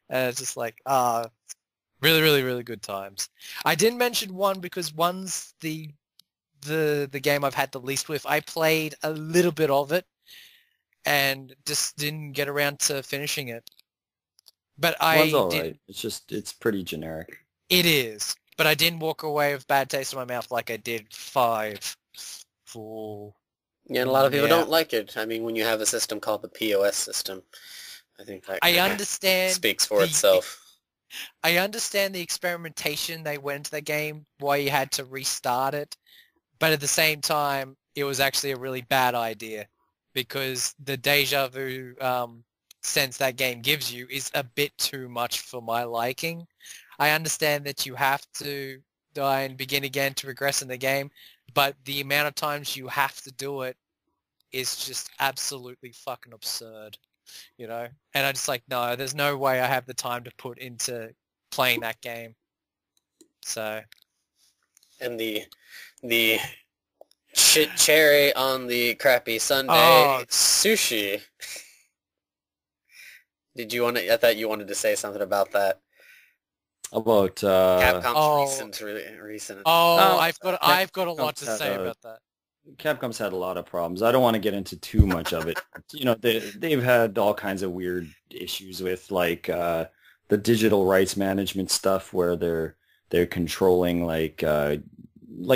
And it's just like, really, really, really good times. I didn't mention 1 because 1's the game I've had the least with. I played a little bit of it and just didn't get around to finishing it. But One's I all did. right. It's pretty generic. It is. But I didn't walk away with bad taste in my mouth like I did 5, 4. yeah, and a lot of people Yeah. don't like it. I mean, when you have a system called the POS system, I think that I kinda understand speaks for the itself. I understand the experimentation they went into the game, why you had to restart it, but at the same time, it was actually a really bad idea because the deja vu sense that game gives you is a bit too much for my liking. I understand that you have to die and begin again to progress in the game, but the amount of times you have to do it is just absolutely fucking absurd, you know? And I just like, no, there's no way I have the time to put into playing that game. So, And the cherry on the crappy sundae, oh, Sushi. I thought you wanted to say something about that. About Capcom's oh, recent. oh, uh, I've got a lot Capcom's to had say about that. Capcom's had a lot of problems. I don't want to get into too much of it. You know, they've had all kinds of weird issues with like the digital rights management stuff where they're controlling like I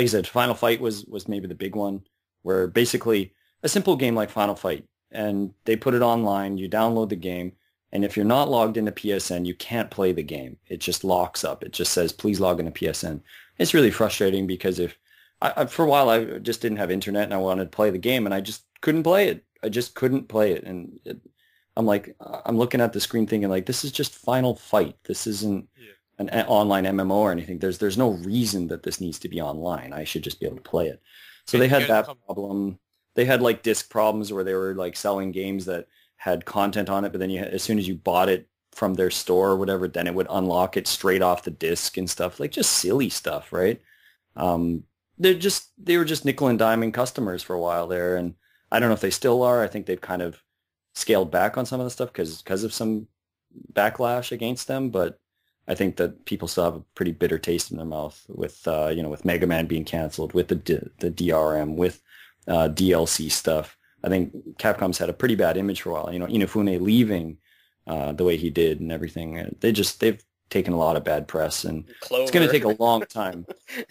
said, Final Fight was maybe the big one where basically a simple game like Final Fight and they put it online, you download the game, and if you're not logged into PSN, you can't play the game. It just locks up. It just says, please log into PSN. It's really frustrating because if for a while, I just didn't have internet and I wanted to play the game and I just couldn't play it. I just couldn't play it. And I'm like, I'm looking at the screen thinking like, this is just Final Fight. This isn't an online MMO or anything. There's no reason that this needs to be online. I should just be able to play it. So And they you had gotta that come- problem. They had like disc problems where they were like selling games that had content on it, but then as soon as you bought it from their store or whatever, then it would unlock it straight off the disc and stuff, like just silly stuff, right? They were just nickel and diming customers for a while there, and I don't know if they still are. I think they've kind of scaled back on some of the stuff because of some backlash against them, but I think that people still have a pretty bitter taste in their mouth with with Mega Man being canceled, with the DRM, with DLC stuff. I think Capcom's had a pretty bad image for a while. Inafune leaving the way he did and everything. They've taken a lot of bad press, and Clover. It's going to take a long time.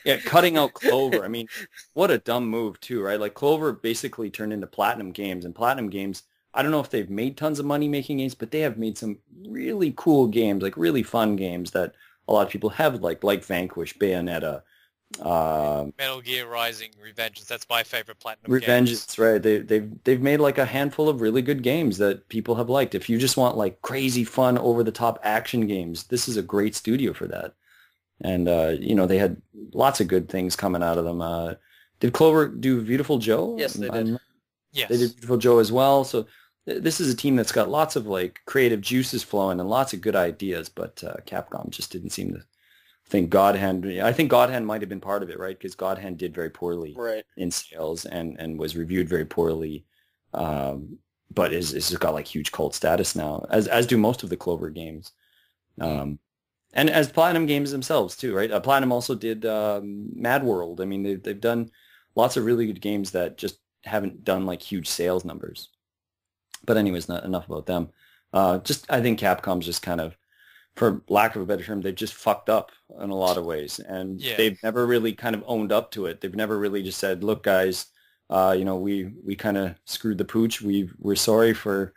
Yeah, cutting out Clover. I mean, what a dumb move too, right? Like Clover basically turned into Platinum Games, and Platinum Games, I don't know if they've made tons of money making games, but they have made some really cool games, like really fun games that a lot of people have like Vanquish, Bayonetta, Metal Gear Rising: Revengeance. That's my favorite Platinum game. Revengeance, right? They've made like a handful of really good games that people have liked. If you just want like crazy fun, over the top action games, this is a great studio for that. And they had lots of good things coming out of them. Did Clover do Beautiful Joe? Yes, they did. Yes. They did Beautiful Joe as well. So this is a team that's got lots of like creative juices flowing and lots of good ideas, but Capcom just didn't seem to think God Hand. I think God Hand might have been part of it, right? Because God Hand did very poorly in sales and was reviewed very poorly, but is got like huge cult status now, as do most of the Clover games, and as Platinum games themselves too, right? Platinum also did Mad World. I mean, they've done lots of really good games that just haven't done like huge sales numbers. But anyways, not enough about them. I think Capcom's just kind of, for lack of a better term, they've just fucked up in a lot of ways, and they've never really kind of owned up to it. They've never really just said, "Look, guys, we kind of screwed the pooch. We're sorry for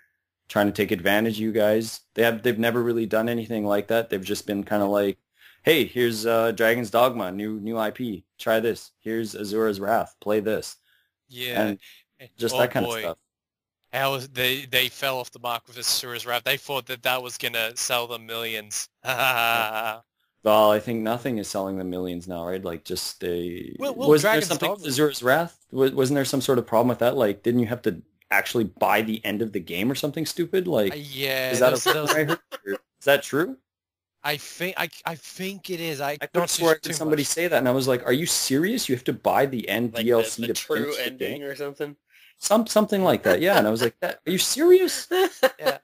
trying to take advantage of you guys." They've never really done anything like that. They've just been kind of like, "Hey, here's Dragon's Dogma, new IP. Try this. Here's Azura's Wrath. Play this." Yeah, and just that kind of stuff. How was they fell off the mark with Azura's Wrath. They thought that was gonna sell them millions. Well, I think nothing is selling them millions now, right? Like, just was there something with Azura's Wrath? Wasn't there some sort of problem with that? Like, didn't you have to actually buy the end of the game or something stupid? Like, yeah, is that is that true? I think it is. I could have swore I heard somebody say that, and I was like, "Are you serious? You have to buy the end like DLC the to true finish ending the game? or something?" Something like that, yeah." And I was like, "Are you serious?" Yeah.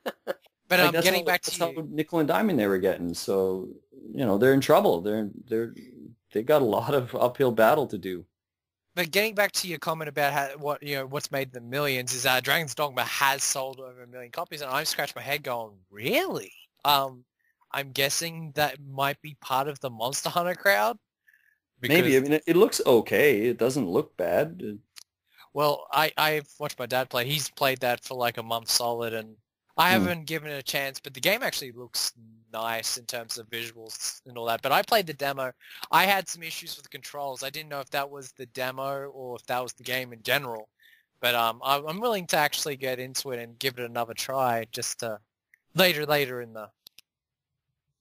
But like, getting back to that's how nickel and diamond they were getting. So they're in trouble. They've got a lot of uphill battle to do. But getting back to your comment about what's made them millions is Dragon's Dogma has sold over 1 million copies, and I'm scratching my head going, really? I'm guessing that might be part of the Monster Hunter crowd. Maybe. I mean, it looks okay. It doesn't look bad. Well, I've watched my dad play. He's played that for like a month solid, and I haven't given it a chance, but the game actually looks nice in terms of visuals and all that. But I played the demo. I had some issues with the controls. I didn't know if that was the demo or if that was the game in general. But I'm willing to actually get into it and give it another try just later in the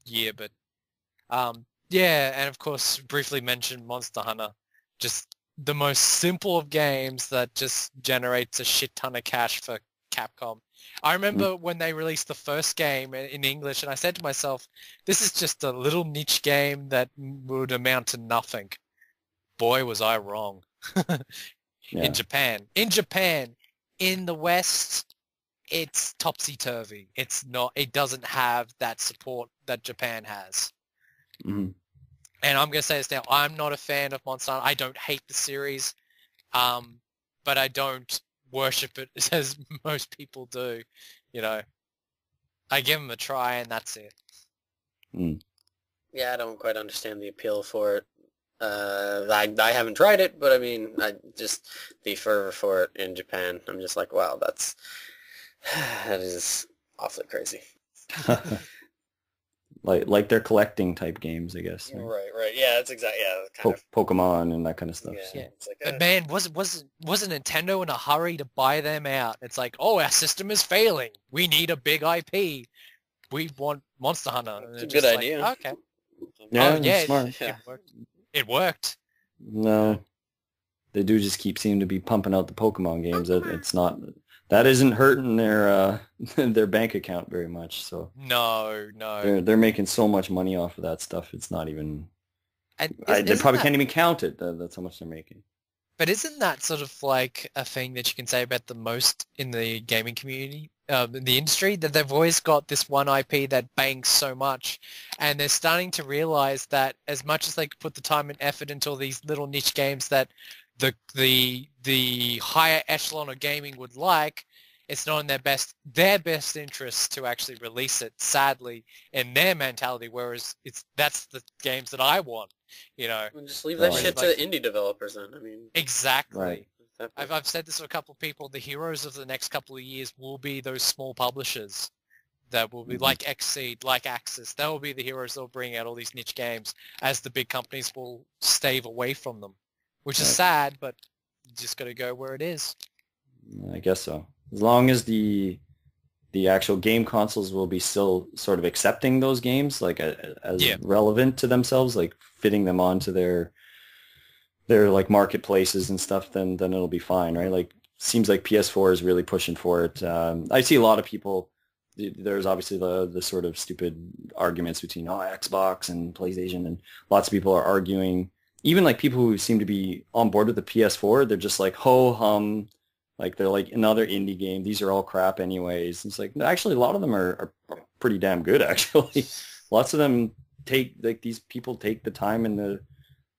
year. But yeah, and of course, briefly mentioned Monster Hunter. Just the most simple of games that just generates a shit ton of cash for Capcom. I remember when they released the first game in English, and I said to myself, this is just a little niche game that would amount to nothing. Boy, was I wrong. In Japan. In the West, it's topsy-turvy. It doesn't have that support that Japan has. Mm-hmm. And I'm going to say this now, I'm not a fan of Monster Hunter. I don't hate the series, but I don't worship it as most people do. I give them a try and that's it. Yeah, I don't quite understand the appeal for it. I haven't tried it, but I mean, I just the fervor for it in Japan. I'm just like, wow, that is awfully crazy. Like they're collecting type games, I guess. Right. Yeah, that's exactly kind of Pokemon and that kind of stuff. Yeah. It's like but man, wasn't Nintendo in a hurry to buy them out? It's like, oh, our system is failing. We need a big IP. We want Monster Hunter. It's a good idea. Like, okay. Yeah, smart. It worked. No, they do just seem to be pumping out the Pokemon games. That isn't hurting their their bank account very much. So no, they're making so much money off of that stuff. It's not even. They probably can't even count it. That's how much they're making. But isn't that sort of like a thing that you can say about the most in the gaming community? in the industry, that they've always got this one IP that bangs so much, and they're starting to realize that as much as they could put the time and effort into all these little niche games that the higher echelon of gaming would like, it's not in their best interest to actually release it, sadly, in their mentality, whereas that's the games that I want, you know. And just leave that Right. shit to indie developers then. I mean, Exactly. Right. I've said this to a couple of people. The heroes of the next couple of years will be those small publishers that will be like Xseed, like Axis. They will be the heroes that will bring out all these niche games, as the big companies will stave away from them, which is Right. sad, but you just got to go where it is. I guess so. As long as the actual game consoles will be still sort of accepting those games, like as Yeah. relevant to themselves, like fitting them onto their like marketplaces and stuff, then it'll be fine, right? Like seems like PS4 is really pushing for it. I see a lot of people. There's obviously the sort of stupid arguments between Xbox and PlayStation, and lots of people are arguing. Even like people who seem to be on board with the PS4, they're just like ho hum, like they're like another indie game. These are all crap anyways. It's like actually a lot of them are pretty damn good actually. Lots of them these people take the time and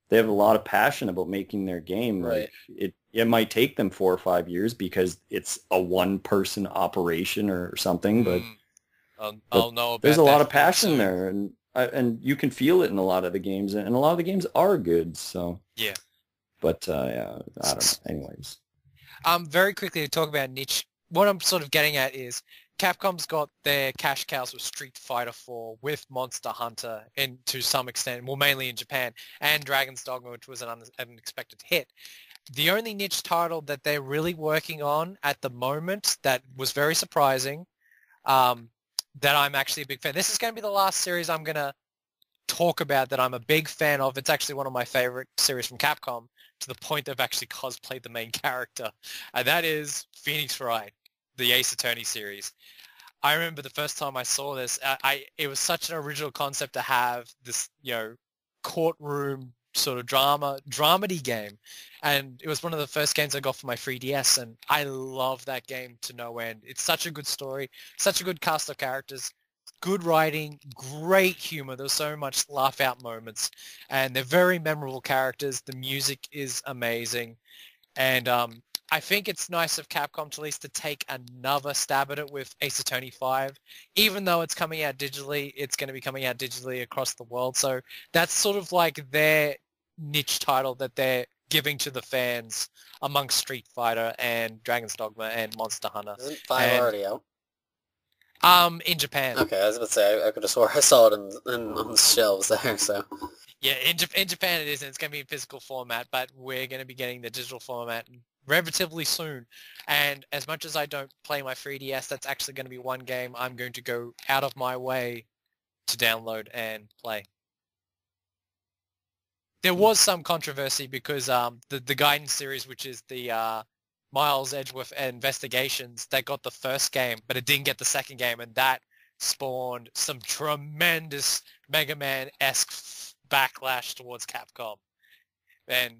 they have a lot of passion about making their game. Right. Like it might take them 4 or 5 years because it's a one person operation or something, but I'll know about there's a lot that of passion soon. there, and you can feel it in a lot of the games, and a lot of the games are good. So Yeah. but yeah, I don't know. Anyways, Very quickly to talk about niche. What I'm sort of getting at is Capcom's got their cash cows with Street Fighter 4, with Monster Hunter, and to some extent, well, mainly in Japan, and Dragon's Dogma, which was an unexpected hit. The only niche title that they're really working on at the moment that was very surprising, that I'm actually a big fan. This is going to be the last series I'm going to talk about that I'm a big fan of. It's actually one of my favorite series from Capcom, to the point they've actually cosplayed the main character, and that is Phoenix Wright, the Ace Attorney series. I remember the first time I saw this, it was such an original concept to have this, courtroom sort of dramedy game, and it was one of the first games I got for my 3DS, and I love that game to no end. It's such a good story, such a good cast of characters, good writing, great humor. There's so much laugh out moments, and they're very memorable characters. The music is amazing, and I think it's nice of Capcom to at least to take another stab at it with Ace Attorney 5. Even though it's coming out digitally, it's going to be coming out digitally across the world. So that's sort of like their niche title that they're giving to the fans amongst Street Fighter and Dragon's Dogma and Monster Hunter. Isn't 5 already out? In Japan. Okay, I was about to say, I could have swore I saw it on the shelves there, so. Yeah, in Japan it is, and it's going to be in physical format, but we're going to be getting the digital format relatively soon. And as much as I don't play my 3DS, that's actually going to be one game I'm going to go out of my way to download and play. There was some controversy because the Gaiden series, which is the Miles Edgeworth Investigations, that got the first game, but it didn't get the second game, and that spawned some tremendous Mega Man-esque backlash towards Capcom. And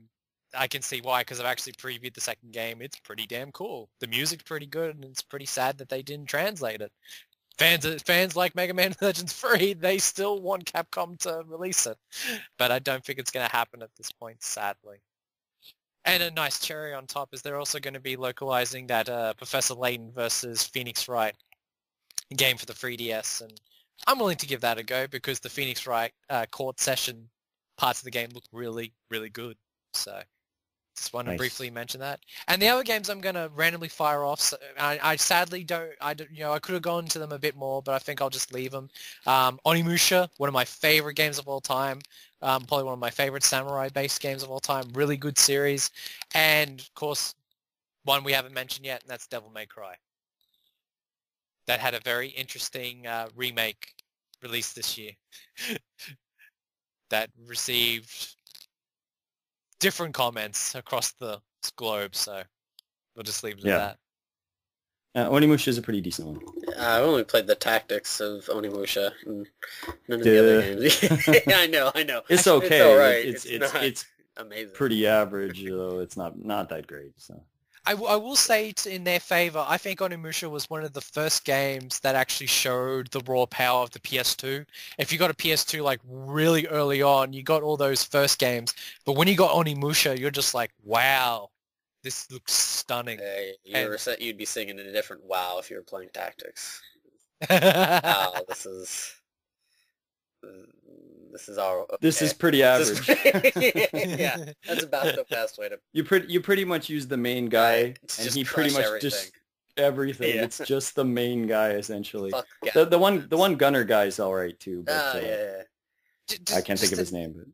I can see why, because I've actually previewed the second game. It's pretty damn cool. The music's pretty good, and it's pretty sad that they didn't translate it. Fans like Mega Man Legends 3, they still want Capcom to release it. But I don't think it's going to happen at this point, sadly. And a nice cherry on top is they're also going to be localizing that Professor Layton versus Phoenix Wright game for the 3DS, and I'm willing to give that a go because the Phoenix Wright court session parts of the game look really, really good. So just want to briefly mention that. And the other games I'm going to randomly fire off. So I sadly don't, I could have gone into them a bit more, but I think I'll just leave them. Onimusha, one of my favorite games of all time. Probably one of my favorite samurai-based games of all time. Really good series. And, of course, one we haven't mentioned yet, and that's Devil May Cry. That had a very interesting remake released this year that received different comments across the globe, so we'll just leave it at that. Onimusha is a pretty decent one. I've only played the tactics of Onimusha, and none of the other games. Yeah, I know. It's okay. It's all right. It's amazing. pretty average, though. It's not that great. So I will say in their favor, I think Onimusha was one of the first games that actually showed the raw power of the PS2. If you got a PS2 like really early on, you got all those first games. But when you got Onimusha, you're just like, wow, this looks stunning. You'd be singing a different WoW if you were playing Tactics. Wow, this is our. Okay. This is pretty average. Yeah, that's about the best way to. You pretty much use the main guy, and he pretty much everything. just everything. Yeah. It's just the main guy essentially. Fuck The one gunner guy's all right too, but yeah. I can't think of his name. But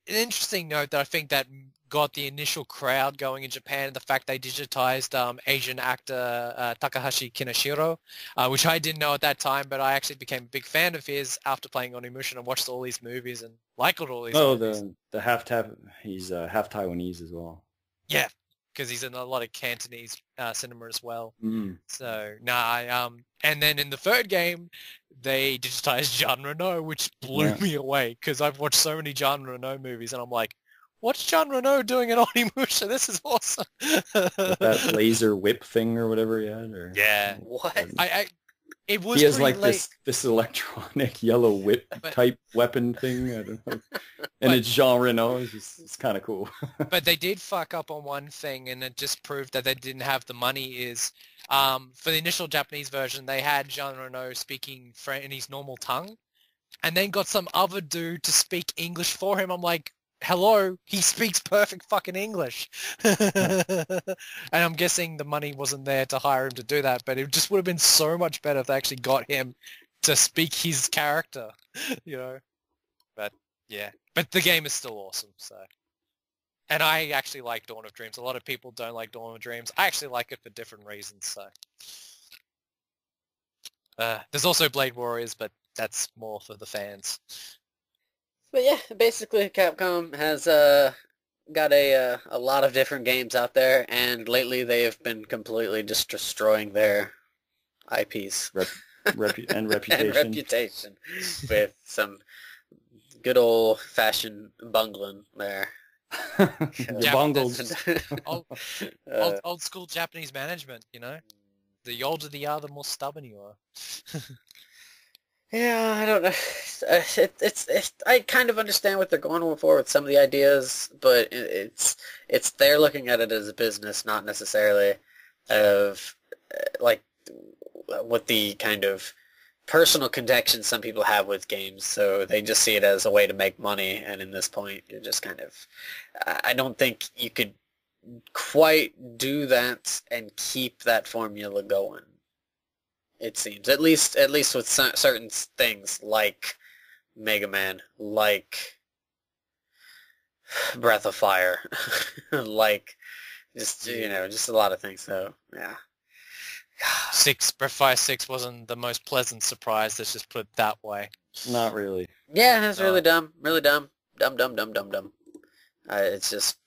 An interesting note that I think that got the initial crowd going in Japan, the fact they digitized Asian actor Takahashi Kinashiro, which I didn't know at that time, but I actually became a big fan of his after playing Onimusha and watched all these movies and liked all these movies. The he's half Taiwanese as well. Yeah, because he's in a lot of Cantonese cinema as well. Mm. So, and then in the third game, they digitized Jean Reno, which blew me away, because I've watched so many Jean Reno movies, and I'm like, what's Jean Reno doing in Onimusha? This is awesome. That laser whip thing or whatever he had? Or, yeah. What? It was he has like late. this electronic yellow whip type weapon thing. I don't know. And it's Jean Reno. It's kind of cool. But they did fuck up on one thing, and it just proved that they didn't have the money. Is for the initial Japanese version, they had Jean Reno speaking in his normal tongue, and then got some other dude to speak English for him. I'm like, hello, he speaks perfect fucking English. And I'm guessing the money wasn't there to hire him to do that, but it just would have been so much better if they actually got him to speak his character, you know. But yeah, but the game is still awesome, so. And I actually like Dawn of Dreams. A lot of people don't like Dawn of Dreams. I actually like it for different reasons, so. There's also Blade Warriors, but that's more for the fans. But yeah, basically Capcom has got a lot of different games out there, and lately they have been completely just destroying their IPs. And reputation. And reputation with some good old-fashioned bungling there. The bungles. Old school Japanese management, you know? The older they are, the more stubborn you are. Yeah, I don't know. It's I kind of understand what they're going for with some of the ideas, but it's they're looking at it as a business, not necessarily of like with the kind of personal connection some people have with games. So they just see it as a way to make money, and in this point, you're just kind of. I don't think you could quite do that and keep that formula going. It seems, at least with certain things like Mega Man, like Breath of Fire, like just a lot of things. So yeah. Breath of Fire 6 wasn't the most pleasant surprise. Let's just put it that way. Not really. Yeah, that's really dumb. Really dumb. Dumb. It's just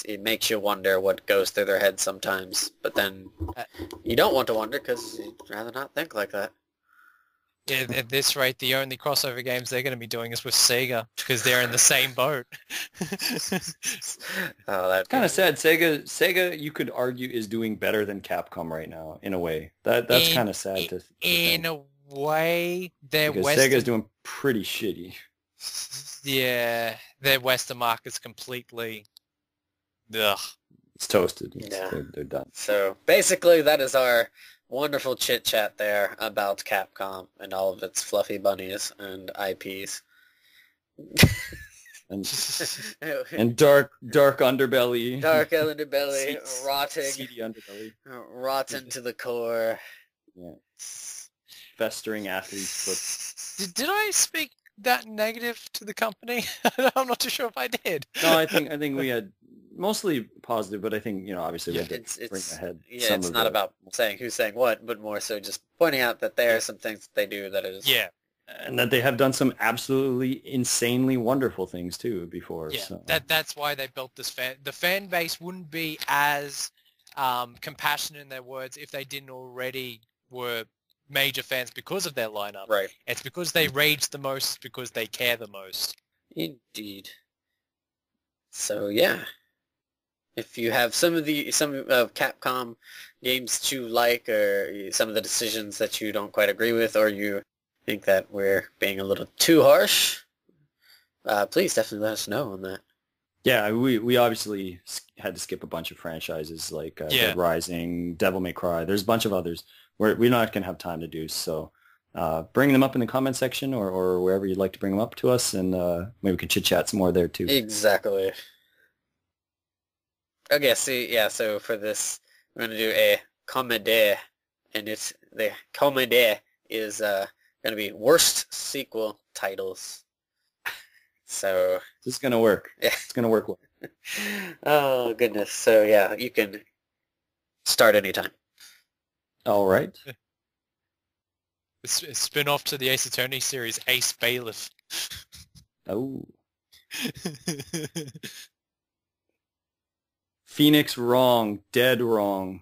it makes you wonder what goes through their head sometimes, but then you don't want to wonder because you'd rather not think like that. Yeah, at this rate, the only crossover games they're going to be doing is with Sega because they're in the same boat. Oh, that's kind of sad. Sega, you could argue, is doing better than Capcom right now in a way. That's kind of sad to in think. a way, their because Western... Sega's doing pretty shitty. Yeah, their Western market's completely... Ugh. It's toasted. Yeah. They're done. So basically, that is our wonderful chit chat there about Capcom and all of its fluffy bunnies and IPs. and dark underbelly. Dark underbelly, rotting, seedy underbelly, rotten to the core. Yeah. Festering athlete's foot. Did I speak that negative to the company? I'm not too sure if I did. No, I think we had mostly positive, but I think obviously we had to bring ahead. Yeah, it's not about saying who's saying what, but more so just pointing out that there are some things that they do that is and that they have done some absolutely insanely wonderful things too before. Yeah, so. that's why they built this fan. The fan base wouldn't be as compassionate in their words if they didn't already were major fans because of their lineup. Right. It's because they rage the most, because they care the most. Indeed. So yeah. if you have some of Capcom games that you like, or some of the decisions that you don't quite agree with, or you think that we're being a little too harsh, please definitely let us know on that. Yeah, we obviously had to skip a bunch of franchises like Dead Rising, Devil May Cry. There's a bunch of others we're not going to have time to do. So bring them up in the comment section or wherever you'd like to bring them up to us, and maybe we can chit-chat some more there too. Exactly. Okay, so for this, we're going to do a comedy, and the comedy is going to be worst sequel titles. So this is going to work. Yeah. It's going to work well. Oh, goodness. So, yeah, you can start anytime. All right. It's a spin-off to the Ace Attorney series, Ace Bailiff. Oh. Phoenix wrong, dead wrong.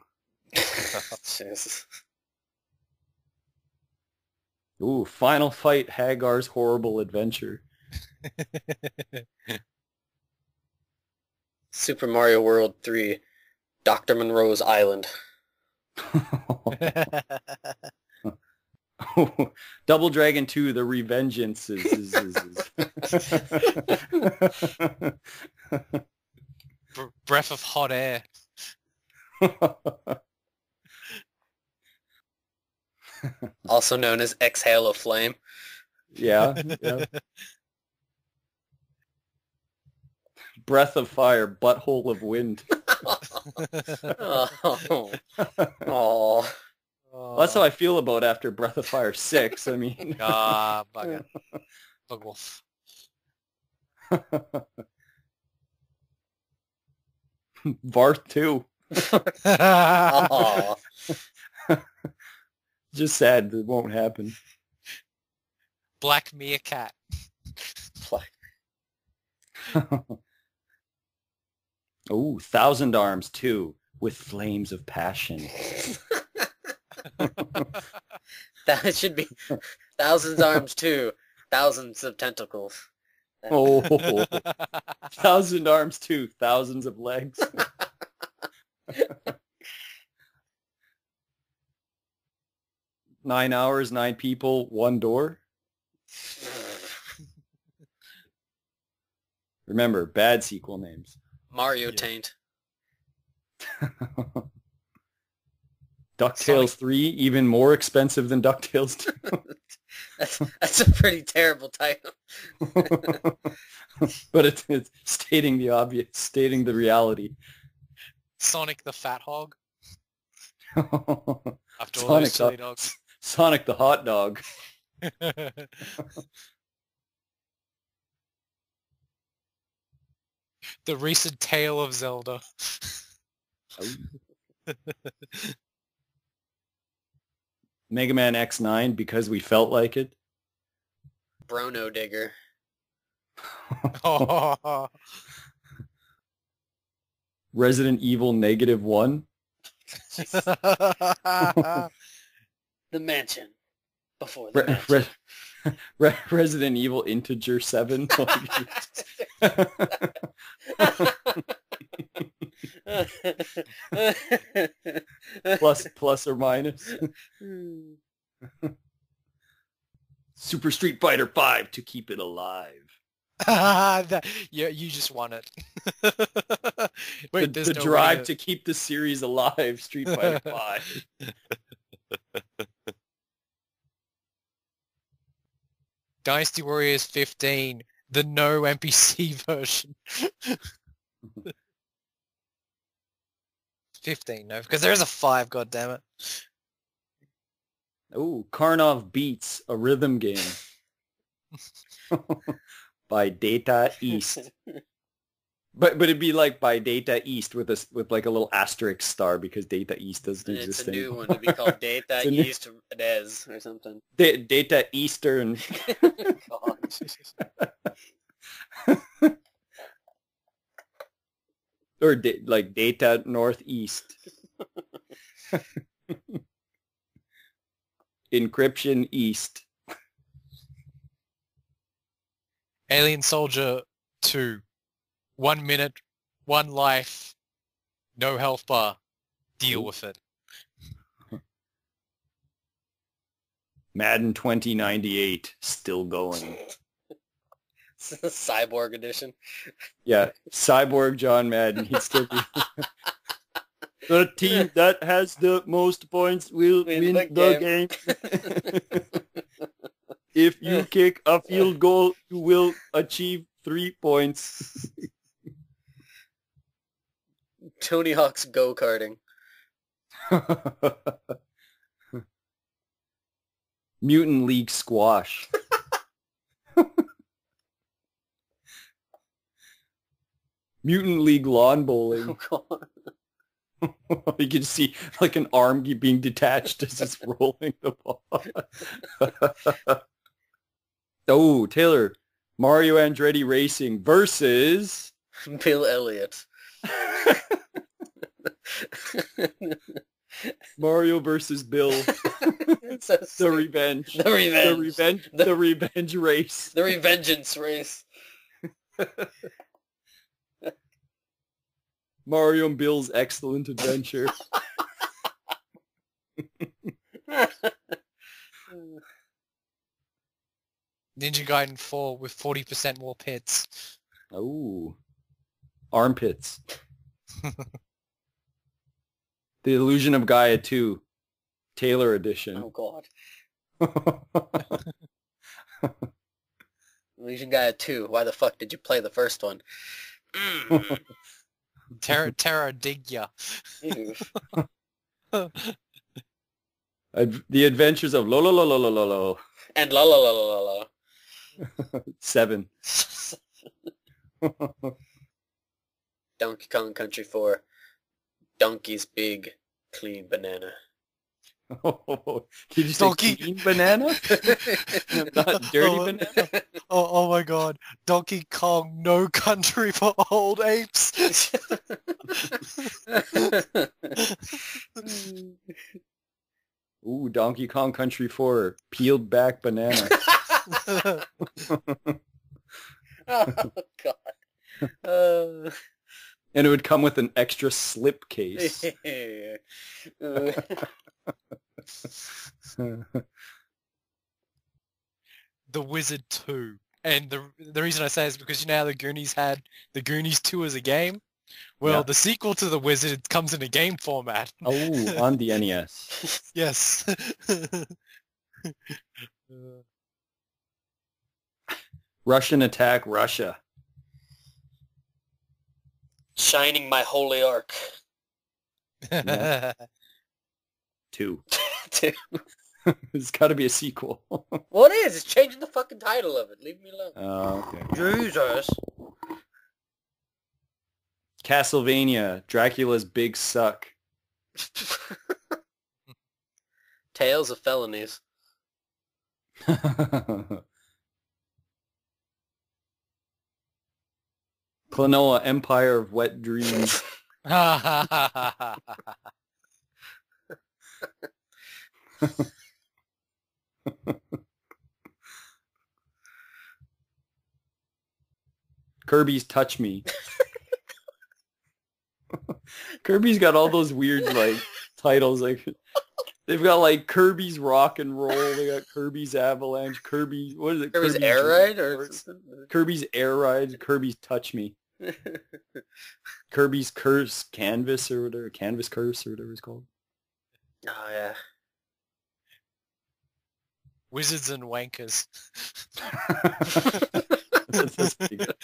Jeez. Ooh, Final Fight, Hagar's Horrible Adventure. Super Mario World 3, Dr. Monroe's Island. Double Dragon 2, The Revengeance Breath of Hot Air. Also known as Exhale of Flame. Yeah. Breath of Fire, Butthole of Wind. Oh. Oh. Well, that's how I feel about after Breath of Fire 6. I mean... bugger. Bug wolf. Varth 2. Oh. Just sad it won't happen. Black Meerkat. Oh, Thousand Arms 2 with Flames of Passion. That should be Thousands Arms 2, Thousands of Tentacles. Oh, Thousand Arms 2, Thousands of Legs. 9 hours, 9 people, 1 door. Remember, bad sequel names. Mario Taint. DuckTales 3, even more expensive than DuckTales 2. That's a pretty terrible title. But it's stating the obvious, stating the reality. Sonic the Fat Hog. After all Sonic those silly dogs. Sonic the Hot Dog. The recent Tale of Zelda. Mega Man X9, because we felt like it. Brono Digger. Resident Evil -1. The Mansion. Before the Mansion. Resident Evil Integer 7. plus or minus. Super Street Fighter 5 to keep it alive. Yeah, you just won it. Wait, the drive to keep the series alive, Street Fighter 5. Dynasty Warriors 15, the no NPC version. 15, no, because there's a 5, goddammit. Oh, Karnov Beats, a rhythm game. By Data East. But it'd be like by Data East with like a little asterisk star because Data East doesn't exist. It's a new one. It'd be called Data East Des or something. Data Eastern. Or like Data Northeast. Encryption East. Alien Soldier 2. 1 minute, 1 life, No health bar. Deal Ooh. with it. Madden 2098, still going. Cyborg edition. Yeah, Cyborg John Madden, he'd still be... The team that has the most points will win the game. If you kick a field goal, you will achieve 3 points. Tony Hawk's go-karting. Mutant League Squash. Mutant League Lawn Bowling. Oh, God. You can see like an arm being detached as it's rolling the ball. Oh, Taylor. Mario Andretti Racing versus... Bill Elliott. Mario versus Bill. So The revenge. The revenge. The revenge race. The revengeance race. Mario and Bill's excellent adventure. Ninja Gaiden 4 with 40% more pits. Oh. Armpits. The Illusion of Gaia 2. Taylor edition. Oh, God. Legion Gaia 2. Why the fuck did you play the first one? Terra Digya. Ew. The Adventures of Lolo Lolo Lolo Lolo. And la la la la la la. 7. Donkey Kong Country 4. Donkey's Big Clean Banana. Did you say Donkey. clean banana? Not dirty banana? Oh my god. Donkey Kong No Country for Old Apes. Ooh, Donkey Kong Country 4. Peeled back banana. Oh, God. And it would come with an extra slip case. The Wizard 2. And the reason I say is because you know how the Goonies had the Goonies 2 as a game? Well, Yeah. the sequel to The Wizard comes in a game format. Oh, on the NES. Yes. Russian Attack Russia. Shining My Holy Ark. Yeah. 2. Two. There's got to be a sequel. Well, it is. It's changing the fucking title of it. Leave me alone. Oh, okay. Jesus. Castlevania, Dracula's Big Suck. Tales of Felonies. Klonoa, Empire of Wet Dreams. Kirby's Touch Me. Kirby's got all those weird like titles. Like they've got like Kirby's Rock and Roll. They got Kirby's Avalanche. Kirby, what is it? Kirby's Air Ride or Kirby's Air Ride. Kirby's Touch Me. Kirby's Curse Canvas or whatever. Canvas Curse or whatever it's called. Oh yeah. Wizards and Wankers. That's pretty good.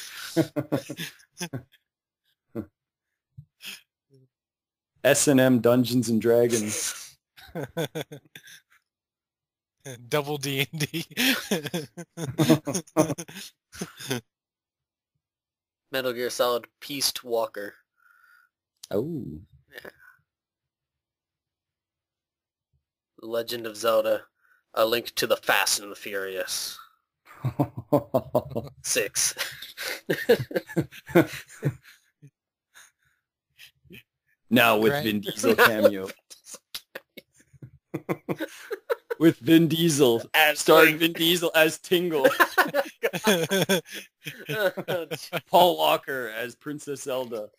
S&M Dungeons and Dragons. Double D&D. Metal Gear Solid Peace Walker. Oh. Yeah. The Legend of Zelda. A Link to the Fast and the Furious. 6. Now with Great. Vin Diesel cameo. With Vin Diesel. As Starring Link. Vin Diesel as Tingle. Paul Walker as Princess Zelda.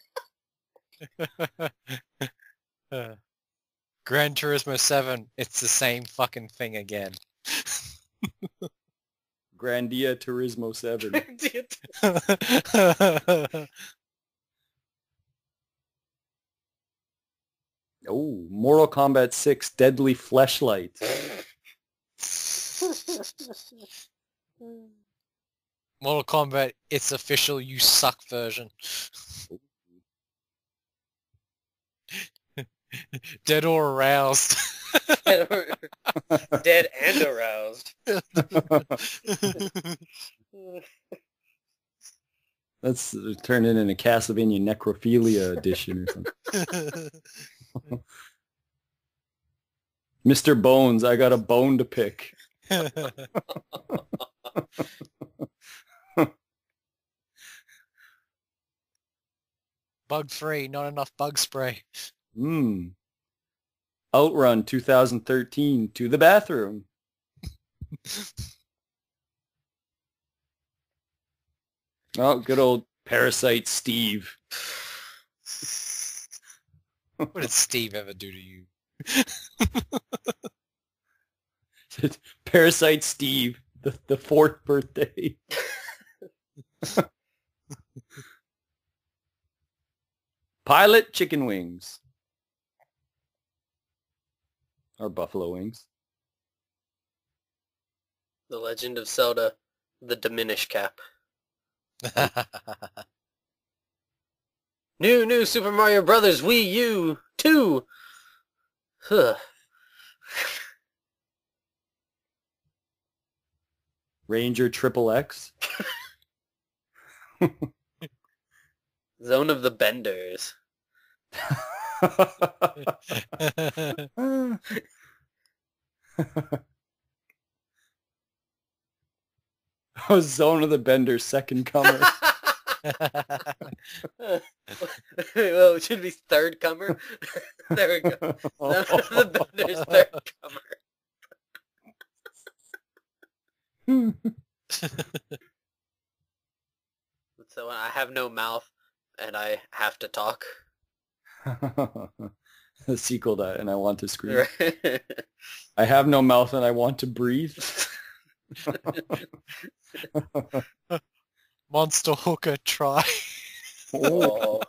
Uh, Gran Turismo 7, it's the same fucking thing again. Grandia Turismo 7. Oh, Mortal Kombat 6 Deadly Fleshlight. Mortal Kombat, it's official, you suck version. Dead or aroused. Dead and aroused. Let's turn it into Castlevania Necrophilia edition or something. Mr. Bones, I got a bone to pick. Bug free, not enough bug spray. Outrun 2013, to the bathroom. Oh, good old Parasite Steve. What did Steve ever do to you? Parasite Steve, the fourth birthday. Pilot chicken wings. Or buffalo wings. The Legend of Zelda, the Diminish Cap. New Super Mario Brothers Wii U 2. Huh. Ranger Triple X. Zone of the Benders. Oh, Zone of the Bender, second comer. Well, it should be third comer. There we go. Zone of the Benders, third comer. So I have no mouth and I have to talk. The sequel to And I Want to Scream. I have no mouth and I want to breathe. Monster Hooker try. Oh.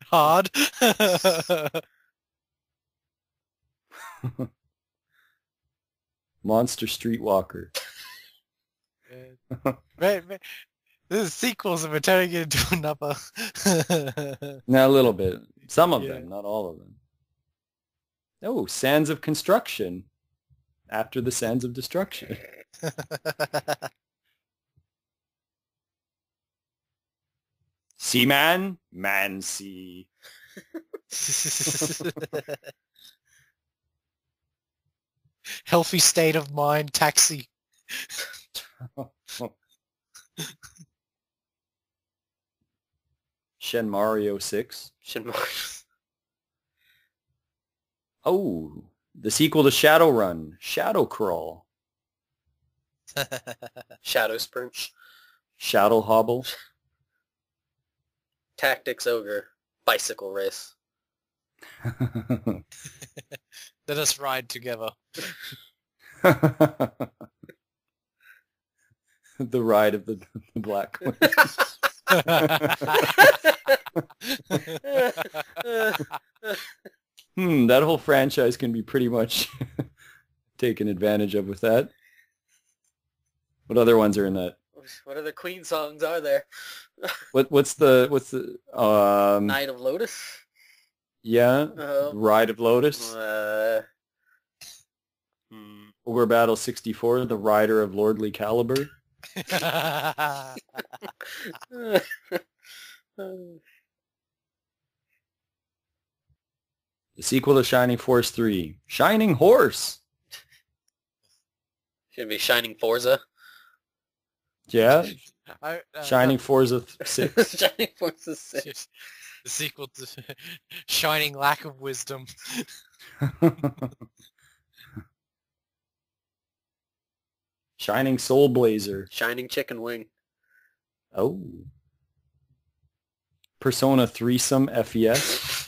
Hard. Monster Streetwalker. Man, the sequels have been turning it into another. Now, a little bit. Some of Yeah. them, not all of them. Oh, Sands of Construction. After the Sands of Destruction. Seaman? Man Sea. Healthy state of mind, taxi. Shen Mario 6. Oh, the sequel to Shadowrun. Shadow Crawl. Shadow Sprint. Shadow Hobble. Tactics Ogre. Bicycle Race. Let us ride together. The Ride of the Black Queen. That whole franchise can be pretty much taken advantage of with that. What other ones are in that? What other Queen songs are there? What's the Night of Lotus? Yeah, Uh, Ride of Lotus. Hmm. Ogre Battle 64, The Rider of Lordly Caliber. The sequel to Shining Force 3, Shining Horse. Should be Shining Forza. Yeah, Shining no, Forza 6. Shining Forza 6. the sequel to Shining Lack of Wisdom. Shining Soul Blazer. Shining Chicken Wing. Oh. Persona threesome FES.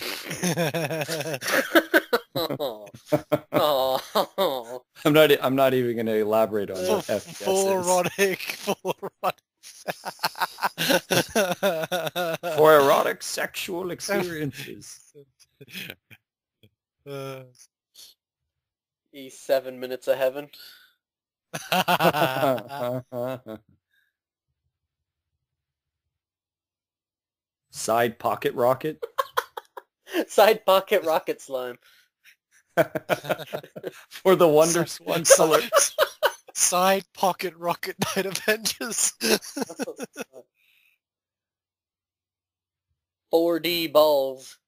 Oh. Oh. I'm not even going to elaborate on what FES Full is. erotic. For erotic sexual experiences. He's 7 minutes of heaven. Side pocket rocket. Side pocket rocket slime. For the Wonder Swan color. Side pocket rocket Night Avengers. 4D balls.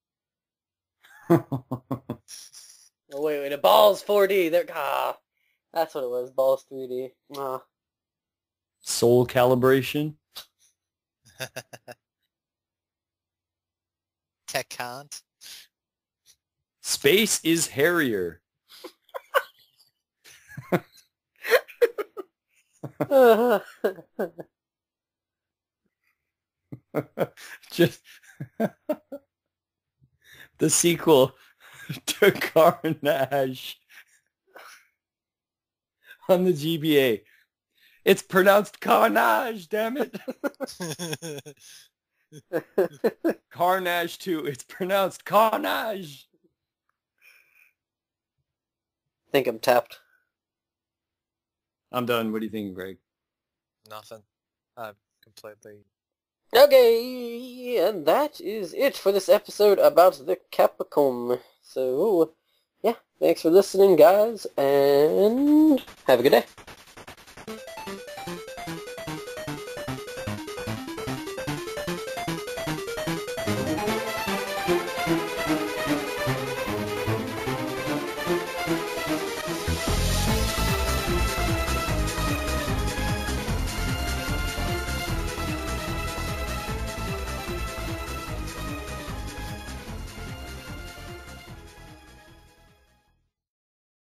Oh, wait, the balls 4D. That's what it was. Balls 3D. Ah. Soul calibration. Tech can't. Space is Harrier. Just the sequel to Carnage on the GBA. It's pronounced Carnage, damn it. Carnage 2. It's pronounced Carnage. I think I'm tapped. I'm done. What do you think, Greg? Nothing. I'm completely... Okay, and that is it for this episode about the Capcom. So, yeah, thanks for listening, guys, and have a good day.